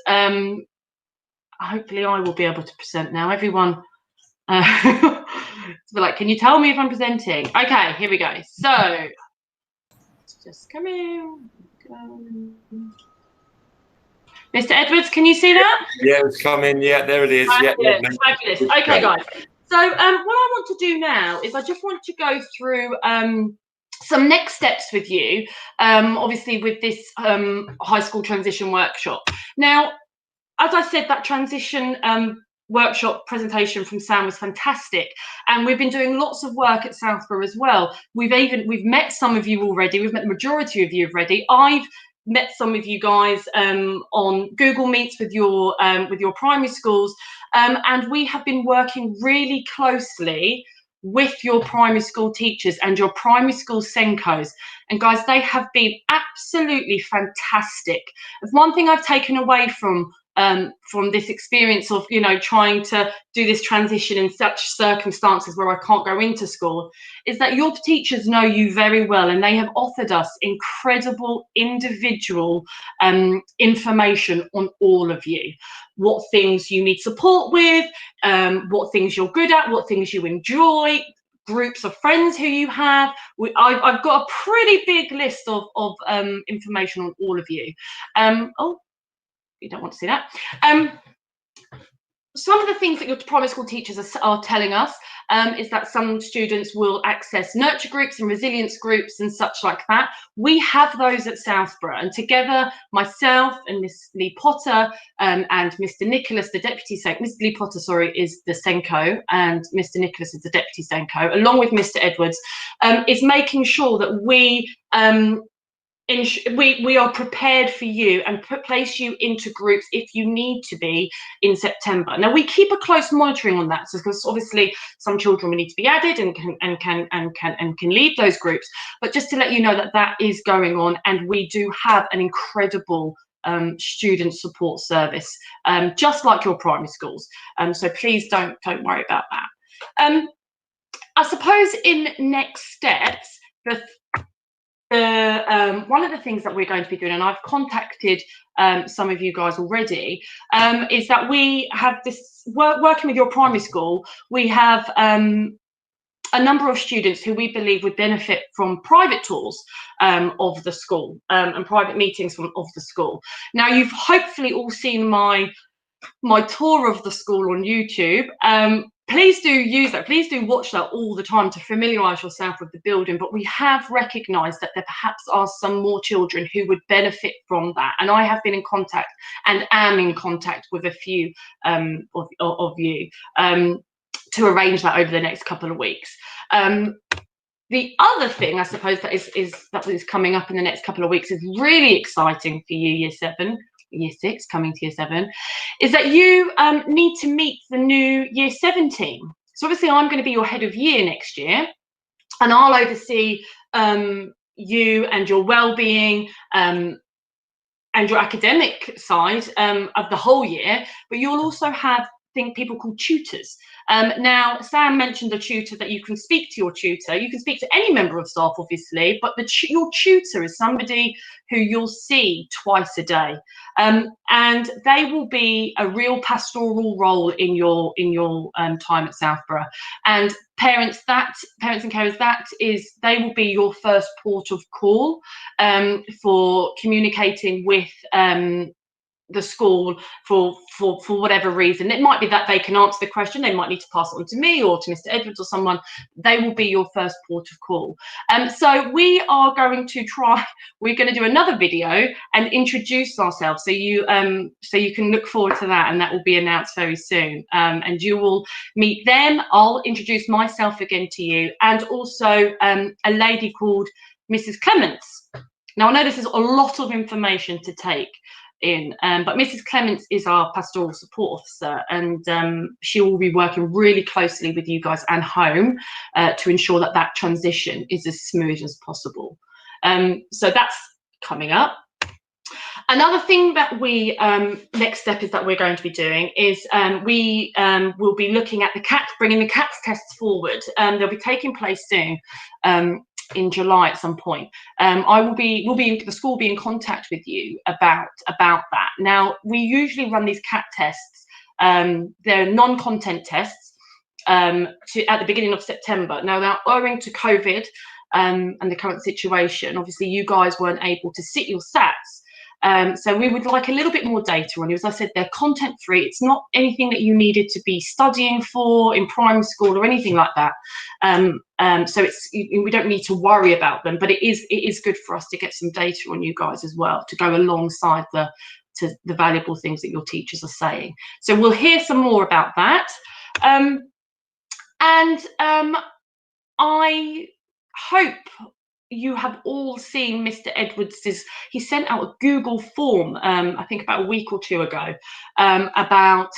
Hopefully I will be able to present now. Everyone, so like, can you tell me if I'm presenting? Okay, here we go. So Just come in. Mr. Edwards, can you see that? Yeah, it's coming. Yeah, there it is. Fabulous, Yeah, fabulous. Okay, guys. So what I want to do now is I just want to go through some next steps with you, obviously with this high school transition workshop. Now, as I said, that transition workshop presentation from Sam was fantastic, and we've been doing lots of work at Southborough as well. We've met some of you already. We've met the majority of you already. I've met some of you guys on Google Meets with your primary schools, and we have been working really closely with your primary school teachers and your primary school Senkos. And guys, they have been absolutely fantastic. If one thing I've taken away from this experience of, you know, trying to do this transition in such circumstances where I can't go into school, is that your teachers know you very well, and they have offered us incredible individual information on all of you. What things you need support with, what things you're good at, what things you enjoy, groups of friends who you have. I've got a pretty big list of information on all of you. Oh, you don't want to see that. Some of the things that your primary school teachers are telling us is that some students will access nurture groups and resilience groups and such like that. We have those at Southborough, and together, myself and Miss Lee Potter and Mr. Nicholas, the deputy Senko, Mr. Lee Potter, sorry, is the Senko, and Mr. Nicholas is the deputy Senko, along with Mr. Edwards, is making sure that we are prepared for you and place you into groups if you need to be in September. Now, we keep a close monitoring on that, because obviously some children will need to be added and can leave those groups. But just to let you know that that is going on, and we do have an incredible student support service, just like your primary schools. So please don't worry about that. I suppose in next steps, one of the things that we're going to be doing, and I've contacted some of you guys already, is that we have this working with your primary school. We have a number of students who we believe would benefit from private tours of the school and private meetings of the school. Now, you've hopefully all seen my tour of the school on YouTube. Please do use that. Please do watch that all the time to familiarise yourself with the building. But we have recognised that there perhaps are some more children who would benefit from that. And I have been in contact and am in contact with a few of you to arrange that over the next couple of weeks. The other thing, I suppose, that is coming up in the next couple of weeks is really exciting for you, Year 7. Year 6 coming to Year 7, is that you need to meet the new Year 7 team. So obviously I'm going to be your head of year next year, and I'll oversee you and your well-being and your academic side of the whole year, but you'll also have people called tutors. Now, Sam mentioned a tutor, that you can speak to your tutor. You can speak to any member of staff, obviously, but your tutor is somebody who you'll see twice a day, and they will be a real pastoral role in your time at Southborough. And parents and carers, they will be your first port of call for communicating with the school for whatever reason. It might be that they can answer the question, they might need to pass it on to me or to Mr. Edwards or someone. They will be your first port of call. So we're going to do another video and introduce ourselves, so you can look forward to that, and that will be announced very soon, and you will meet them. I'll introduce myself again to you, and also a lady called Mrs. Clements. Now, I know this is a lot of information to take in, but Mrs. Clements is our pastoral support officer, and she will be working really closely with you guys and home to ensure that transition is as smooth as possible. So that's coming up. Another thing that we next step is that we're going to be doing is we will be looking at bringing the CATS tests forward. They'll be taking place soon. In July at some point. The school will be in contact with you about that. Now, we usually run these CAT tests. They're non-content tests at the beginning of September. Now, owing to COVID, and the current situation. Obviously, you guys weren't able to sit your SATs. So we would like a little bit more data on you. As I said, they're content free. It's not anything that you needed to be studying for in primary school or anything like that. So we don't need to worry about them, but it is good for us to get some data on you guys as well, to go alongside the valuable things that your teachers are saying. So we'll hear some more about that. I hope you have all seen Mr. Edwards's, he sent out a Google form, I think about a week or two ago, about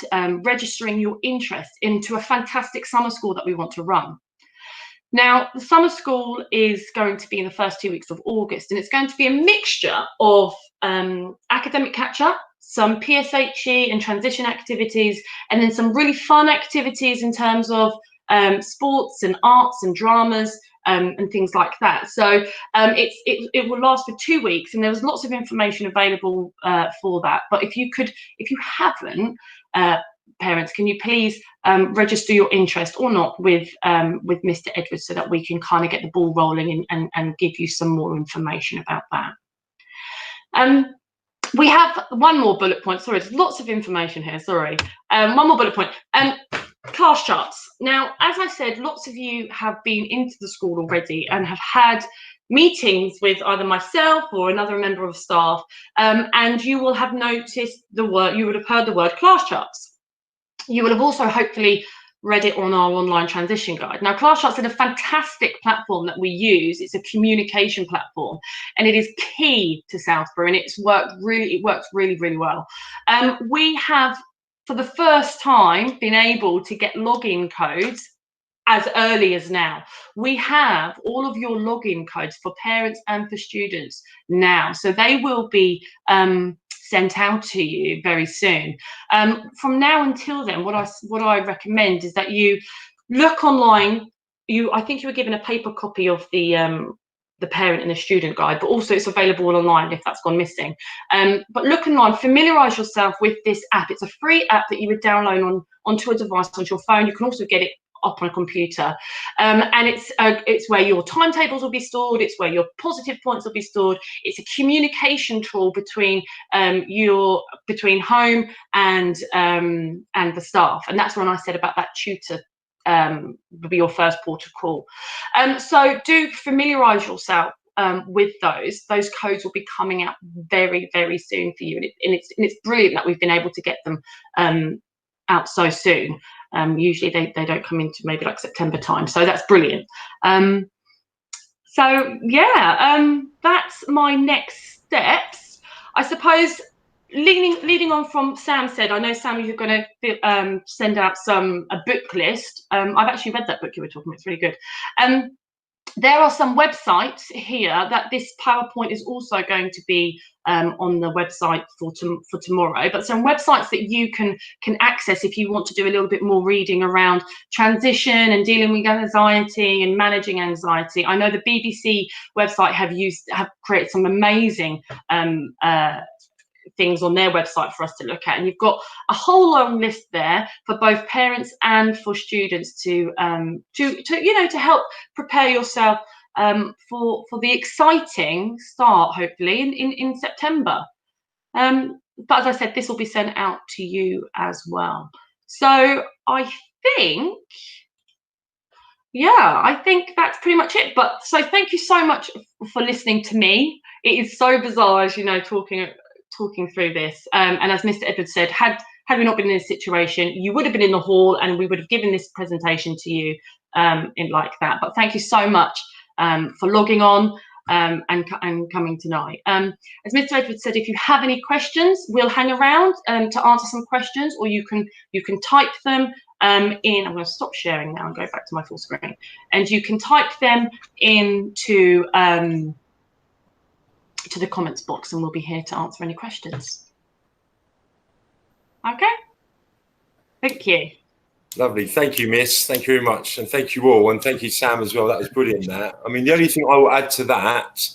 registering your interest into a fantastic summer school that we want to run. Now, the summer school is going to be in the first 2 weeks of August, and it's going to be a mixture of academic catch-up, some PSHE and transition activities, and then some really fun activities in terms of sports and arts and dramas, and things like that. So it will last for 2 weeks, and there's lots of information available for that. But if you haven't, parents, can you please register your interest or not with Mr. Edwards, so that we can kind of get the ball rolling and give you some more information about that. We have one more bullet point. Sorry, there's lots of information here. Sorry. One more bullet point. Class charts. Now, as I said, lots of you have been into the school already and have had meetings with either myself or another member of staff, and you will have noticed the word, you would have heard the word class charts. You will have also hopefully read it on our online transition guide. Now, class charts are a fantastic platform that we use. It's a communication platform, and it is key to Southbury, and it works really, really well. We have, for the first time, been able to get login codes as early as now. We have all of your login codes for parents and for students now, so they will be sent out to you very soon. From now until then, what I recommend is that you look online. I think you were given a paper copy of the parent and the student guide, but also it's available online if that's gone missing. But look online, familiarize yourself with this app. It's a free app that you would download onto a device, onto your phone. You can also get it up on a computer, and it's where your timetables will be stored. It's where your positive points will be stored. It's a communication tool between home and the staff, and that's when I said about that tutor would be your first port of call. So do familiarize yourself with those. Those codes will be coming out very, very soon for you, and it's brilliant that we've been able to get them out so soon. Usually they don't come into maybe like September time, so that's brilliant. So yeah, that's my next steps, I suppose. Leading on from Sam said, I know, Sam, you're going to send out a book list. I've actually read that book you were talking about. It's really good. There are some websites here that this PowerPoint is also going to be on the website for tomorrow, but some websites that you can access if you want to do a little bit more reading around transition and dealing with anxiety and managing anxiety. I know the BBC website have created some amazing things on their website for us to look at, and you've got a whole long list there for both parents and for students to help prepare yourself for the exciting start, hopefully in September. But as I said, this will be sent out to you as well. So I think that's pretty much it. But so thank you so much for listening to me. It is so bizarre, as you know, talking through this, and as Mr. Edwards said, had we not been in this situation, you would have been in the hall and we would have given this presentation to you in like that. But thank you so much for logging on and coming tonight. As Mr. Edwards said, if you have any questions, we'll hang around to answer some questions, or you can type them in. I'm going to stop sharing now and go back to my full screen, and you can type them into to the comments box, and we'll be here to answer any questions. Okay, thank you. Lovely. Thank you, Miss. Thank you very much. And thank you all. And thank you, Sam, as well. That was brilliant, that. I mean, the only thing I will add to that,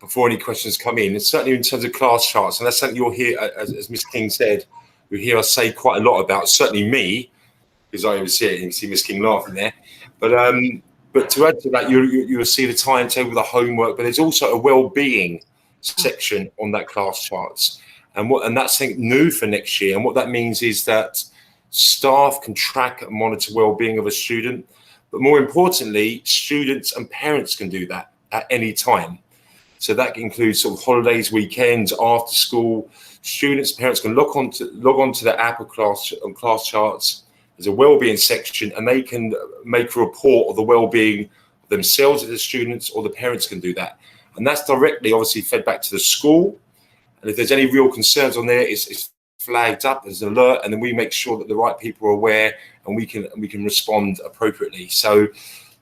before any questions come in, is certainly in terms of class charts, and that's something you'll hear, as Miss King said, you'll hear us say quite a lot about, certainly me, because I oversee it. You can see Miss King laughing there. But But to add to that, you'll see the timetable, the homework, but there's also a well-being section on that class charts. And that's something new for next year. And what that means is that staff can track and monitor well-being of a student. But more importantly, students and parents can do that at any time. So that includes sort of holidays, weekends, after school. Students, parents can log on to the app or class charts. There's a well-being section, and they can make a report of the well-being of themselves as the students, or the parents can do that. And that's directly, obviously, fed back to the school. And if there's any real concerns on there, it's flagged up as an alert, and then we make sure that the right people are aware, and we can respond appropriately. So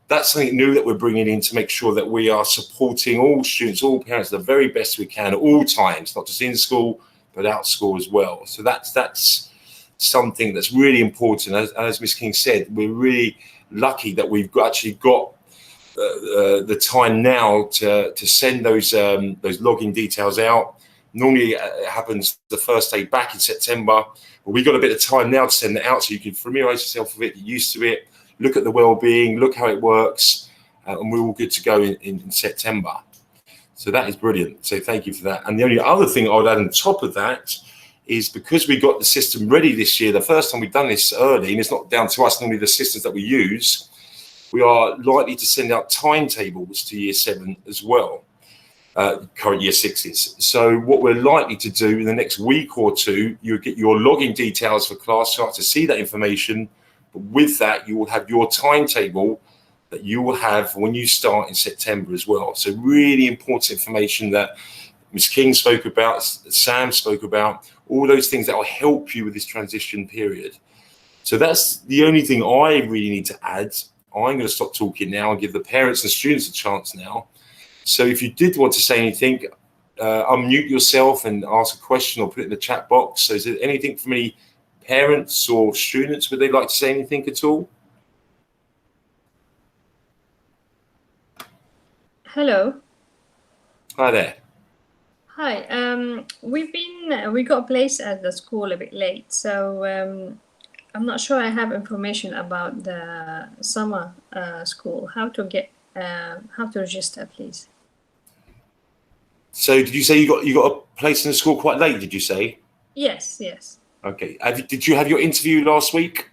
that's something new that we're bringing in to make sure that we are supporting all students, all parents, the very best we can at all times, not just in school, but out school as well. So that's something that's really important. As Ms. King said, we're really lucky that we've actually got the time now to send those login details out. Normally it happens the first day back in September, but we've got a bit of time now to send it out so you can familiarise yourself with it, get used to it, look at the well-being, look how it works, and we're all good to go in September. So that is brilliant. So thank you for that. And the only other thing I would add on top of that is, because we got the system ready this year, the first time we've done this early, and it's not down to us, normally the systems that we use, we are likely to send out timetables to year 7 as well, current year 6s. So what we're likely to do in the next week or two, you'll get your login details for class charts to see that information. But with that, you will have your timetable that you will have when you start in September as well. So really important information that Ms. King spoke about, Sam spoke about, all those things that will help you with this transition period. So that's the only thing I really need to add. I'm going to stop talking now and give the parents and students a chance now. So if you did want to say anything, unmute yourself and ask a question or put it in the chat box. So is there anything from any parents or students? Would they like to say anything at all? Hello. Hi there. Hi. We got placed at the school a bit late, so I'm not sure I have information about the summer school. How to register, please? So did you say you got a place in the school quite late? Did you say? Yes. Okay. Did you have your interview last week?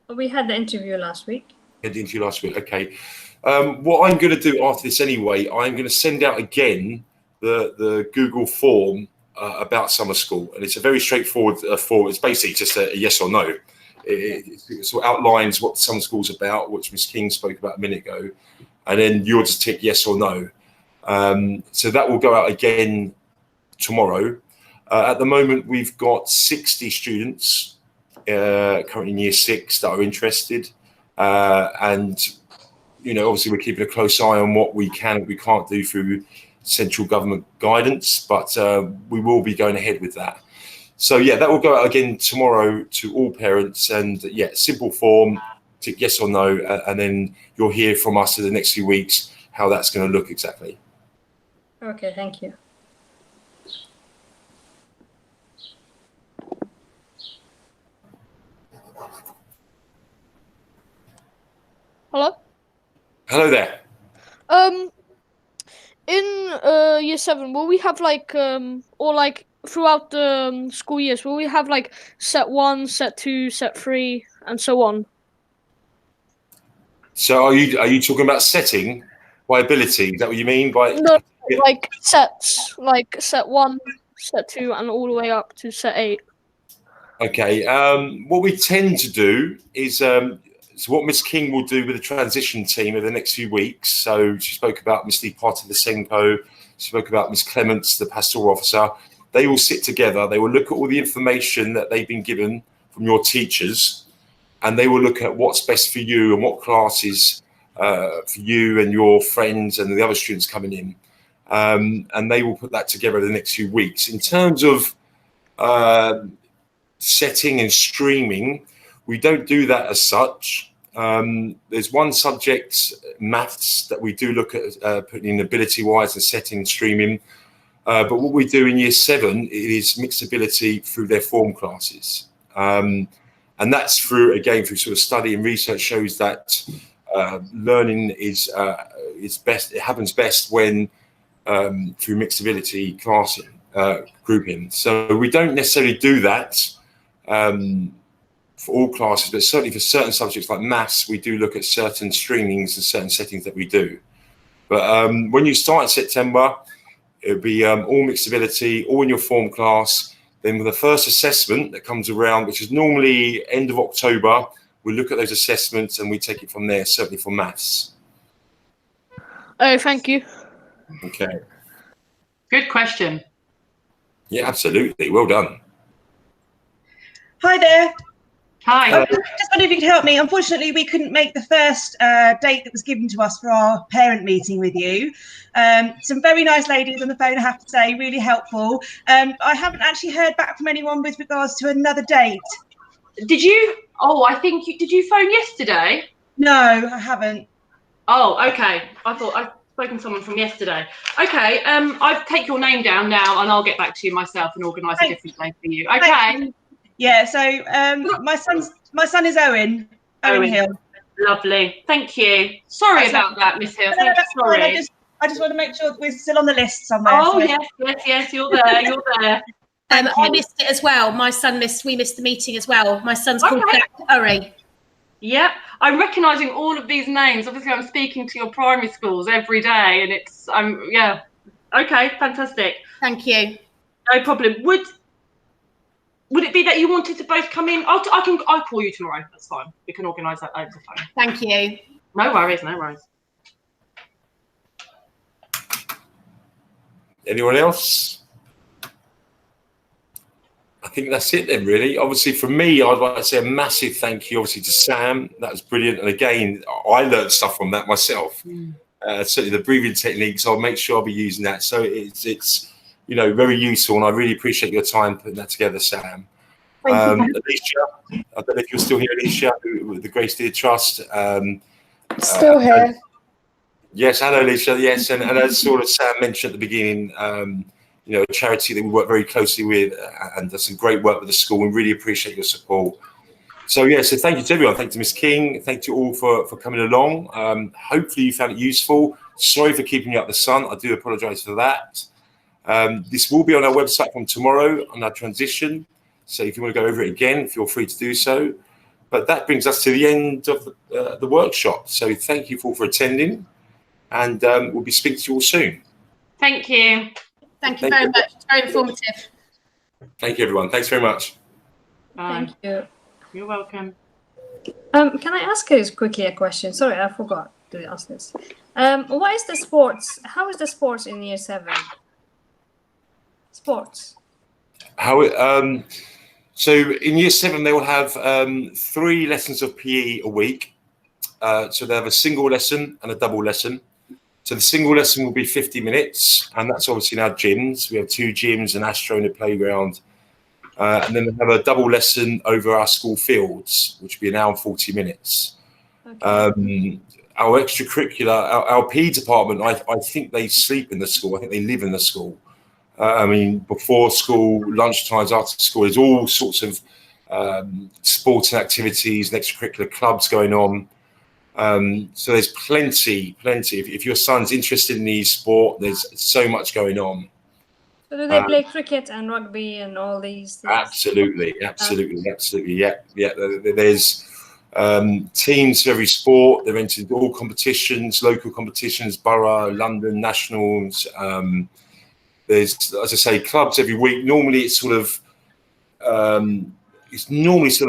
We had the interview last week. Had the interview last week. Okay. What I'm going to do after this anyway, I'm going to send out again the Google form about summer school, and it's a very straightforward form. It's basically just a yes or no. It sort of outlines what summer school's about, which Ms. King spoke about a minute ago, and then you'll just tick yes or no. So that will go out again tomorrow. At the moment, we've got 60 students currently in year 6 that are interested, and obviously we're keeping a close eye on what we can and we can't do through central government guidance, but we will be going ahead with that. So yeah, that will go out again tomorrow to all parents, and yeah, simple form, tick yes or no, and then you'll hear from us in the next few weeks how that's going to look exactly. Okay, thank you. Hello? Hello there. In year 7, will we have or throughout the school years, will we have set 1, set 2, set 3, and so on? So are you talking about setting by ability? Is that what you mean by? No, sets, set 1, set 2, and all the way up to set 8. Okay. What we tend to do is so what Ms. King will do with the transition team over the next few weeks. So she spoke about Ms. Lipati, the Senko. She spoke about Ms. Clements, the pastoral officer. They will sit together. They will look at all the information that they've been given from your teachers, and they will look at what's best for you and what classes for you and your friends and the other students coming in. And they will put that together in the next few weeks. In terms of setting and streaming, we don't do that as such. There's one subject, maths, that we do look at putting in ability-wise and setting and streaming. But what we do in year 7 is mixed ability through their form classes. And that's through sort of study and research shows that learning is best. It happens best when through mixed ability class grouping. So we don't necessarily do that for all classes, but certainly for certain subjects like maths, we do look at certain streamings and certain settings that we do. But when you start in September, it'll be all mixed ability, all in your form class. Then with the first assessment that comes around, which is normally end of October, we look at those assessments and we take it from there, certainly for maths. Oh, thank you. Okay. Good question. Yeah, absolutely. Well done. Hi there. Hi. I just wondered if you could help me. Unfortunately, we couldn't make the first date that was given to us for our parent meeting with you. Some very nice ladies on the phone, I have to say, really helpful. I haven't actually heard back from anyone with regards to another date. Did you? Oh, I think did you phone yesterday? No, I haven't. Oh, okay. I thought I'd spoken to someone from yesterday. Okay. I'll take your name down now, and I'll get back to you myself and organise a different day for you. Okay. Yeah. So my son is Owen Hill. Lovely. Thank you. Sorry about that, Miss Hill. No, that's sorry. fine. I just want to make sure that we're still on the list somewhere. Oh, so. yes. You're there. You're there. I missed it as well. We missed the meeting as well. My son's called Curry. Yep, I'm recognising all of these names. Obviously, I'm speaking to your primary schools every day, and it's yeah. Okay, fantastic. Thank you. No problem. Would it be that you wanted to both come in? I'll call you tomorrow. That's fine. We can organise that over the phone. Thank you. No worries. Anyone else? I think that's it then, really. Obviously, for me, I'd like to say a massive thank you, obviously, to Sam. That was brilliant. And again, I learned stuff from that myself. Certainly the breathing techniques, I'll make sure I'll be using that. So it's very useful. And I really appreciate your time putting that together, Sam. Alicia, I don't know if you're still here, Alicia, with the Grace Deer Trust. Still here. Yes, hello, Alicia. Yes, and as sort of Sam mentioned at the beginning, a charity that we work very closely with and does some great work with the school. We really appreciate your support. So thank you to everyone. Thank you to Miss King. Thank you all for coming along. Hopefully you found it useful. Sorry for keeping you up the sun. I do apologise for that. This will be on our website from tomorrow on our transition. So if you want to go over it again, feel free to do so. But that brings us to the end of the workshop. So thank you all for attending, and we'll be speaking to you all soon. Thank you. Thank you very much. It's very informative. Thank you, everyone. Thanks very much. Bye. Thank you. You're welcome. Can I ask you quickly a question? Sorry, I forgot to ask this. What is the sports? How is the sports in year 7? Sports. So in year 7, they will have 3 lessons of PE a week. So they have a single lesson and a double lesson. So the single lesson will be 50 minutes, and that's obviously in our gyms. We have 2 gyms, an Astro and a playground. And then we have a double lesson over our school fields, which will be an hour and 40 minutes. Okay. Our extracurricular, our PE department, I think they sleep in the school. I think they live in the school. Before school, lunchtimes, after school, there's all sorts of sporting activities and extracurricular clubs going on. So there's plenty. If your son's interested in sport, there's so much going on. So do they play cricket and rugby and all these things? Absolutely. Yeah. There's teams for every sport. They're entered all competitions, local competitions, borough, London, nationals. There's, as I say, clubs every week. Normally it's sort of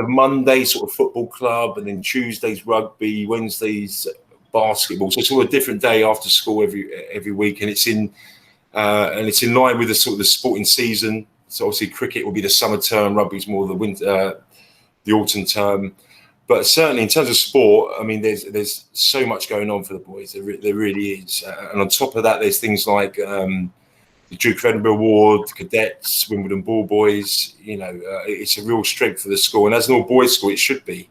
Monday sort of football club, and then Tuesdays rugby, Wednesdays basketball. So it's sort of a different day after school every week, and it's in line with the sort of the sporting season. So obviously cricket will be the summer term, rugby's more the winter, the autumn term. But certainly in terms of sport, there's so much going on for the boys. There really is. And on top of that, there's things like the Duke of Edinburgh Award, cadets, Wimbledon ball boys. It's a real strength for the school, and as an all boys school, it should be.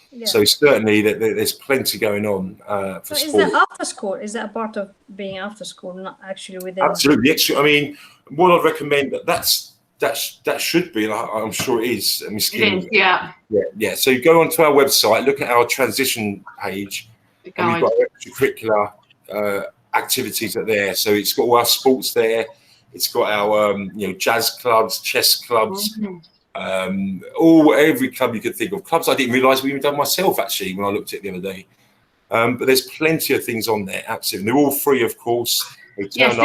Yeah. So certainly there's plenty going on for sport. Is that after school? Is that a part of being after school, not actually within? Absolutely. What I'd recommend that should be, and I'm sure it is. Yeah. So you go onto our website, look at our transition page, and we've got extracurricular activities that are there. So it's got all our sports there. It's got our jazz clubs, chess clubs, every club you could think of. Clubs I didn't realise we even done myself actually when I looked at it the other day. But there's plenty of things on there. Absolutely, they're all free, of course. Yes,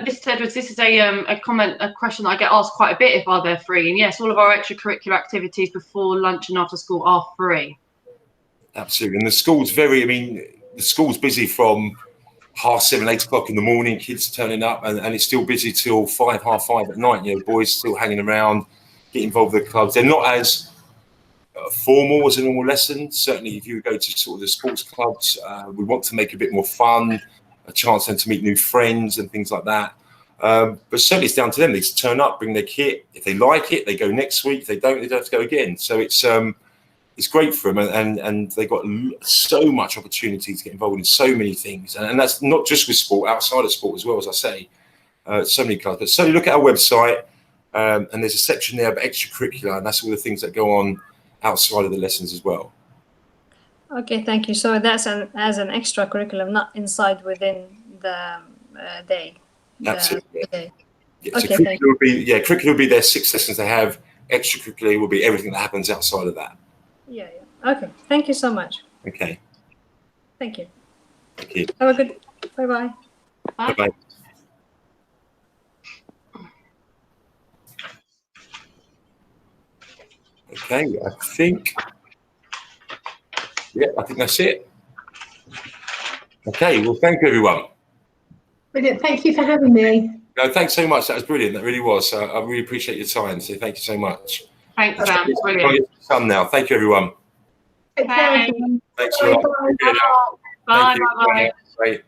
this Edwards, this is a question that I get asked quite a bit. If are they free? And yes, all of our extracurricular activities before lunch and after school are free. Absolutely, and the school's the school's busy from 7:30, 8 o'clock in the morning. Kids turning up, and it's still busy till 5, half 5 at night. Boys still hanging around, get involved with the clubs. They're not as formal as a normal lesson. Certainly, if you go to sort of the sports clubs, we want to make it a bit more fun, a chance then to meet new friends and things like that. But certainly, it's down to them. They just turn up, bring their kit. If they like it, they go next week. If they don't have to go again. So it's great for them, and they've got so much opportunity to get involved in so many things, and that's not just with sport, outside of sport as well, as I say. So many clubs. But certainly look at our website, and there's a section there about extracurricular, and that's all the things that go on outside of the lessons as well. Okay, thank you. So that's as an extra curriculum, not inside within the day. Absolutely. Day. Yeah, okay, so curriculum will be their 6 lessons they have. Extracurricular will be everything that happens outside of that. Yeah. Okay. Thank you so much. Okay. Thank you. Thank you. Have a good. Bye-bye. Bye. Bye. Okay, I think that's it. Okay, well, thank you, everyone. Brilliant. Thank you for having me. No, thanks so much. That was brilliant. That really was. I really appreciate your time. So thank you so much. Thanks, Sam. Brilliant. Now, thank you, everyone. Take care. Thanks a lot. Bye. Bye. Bye.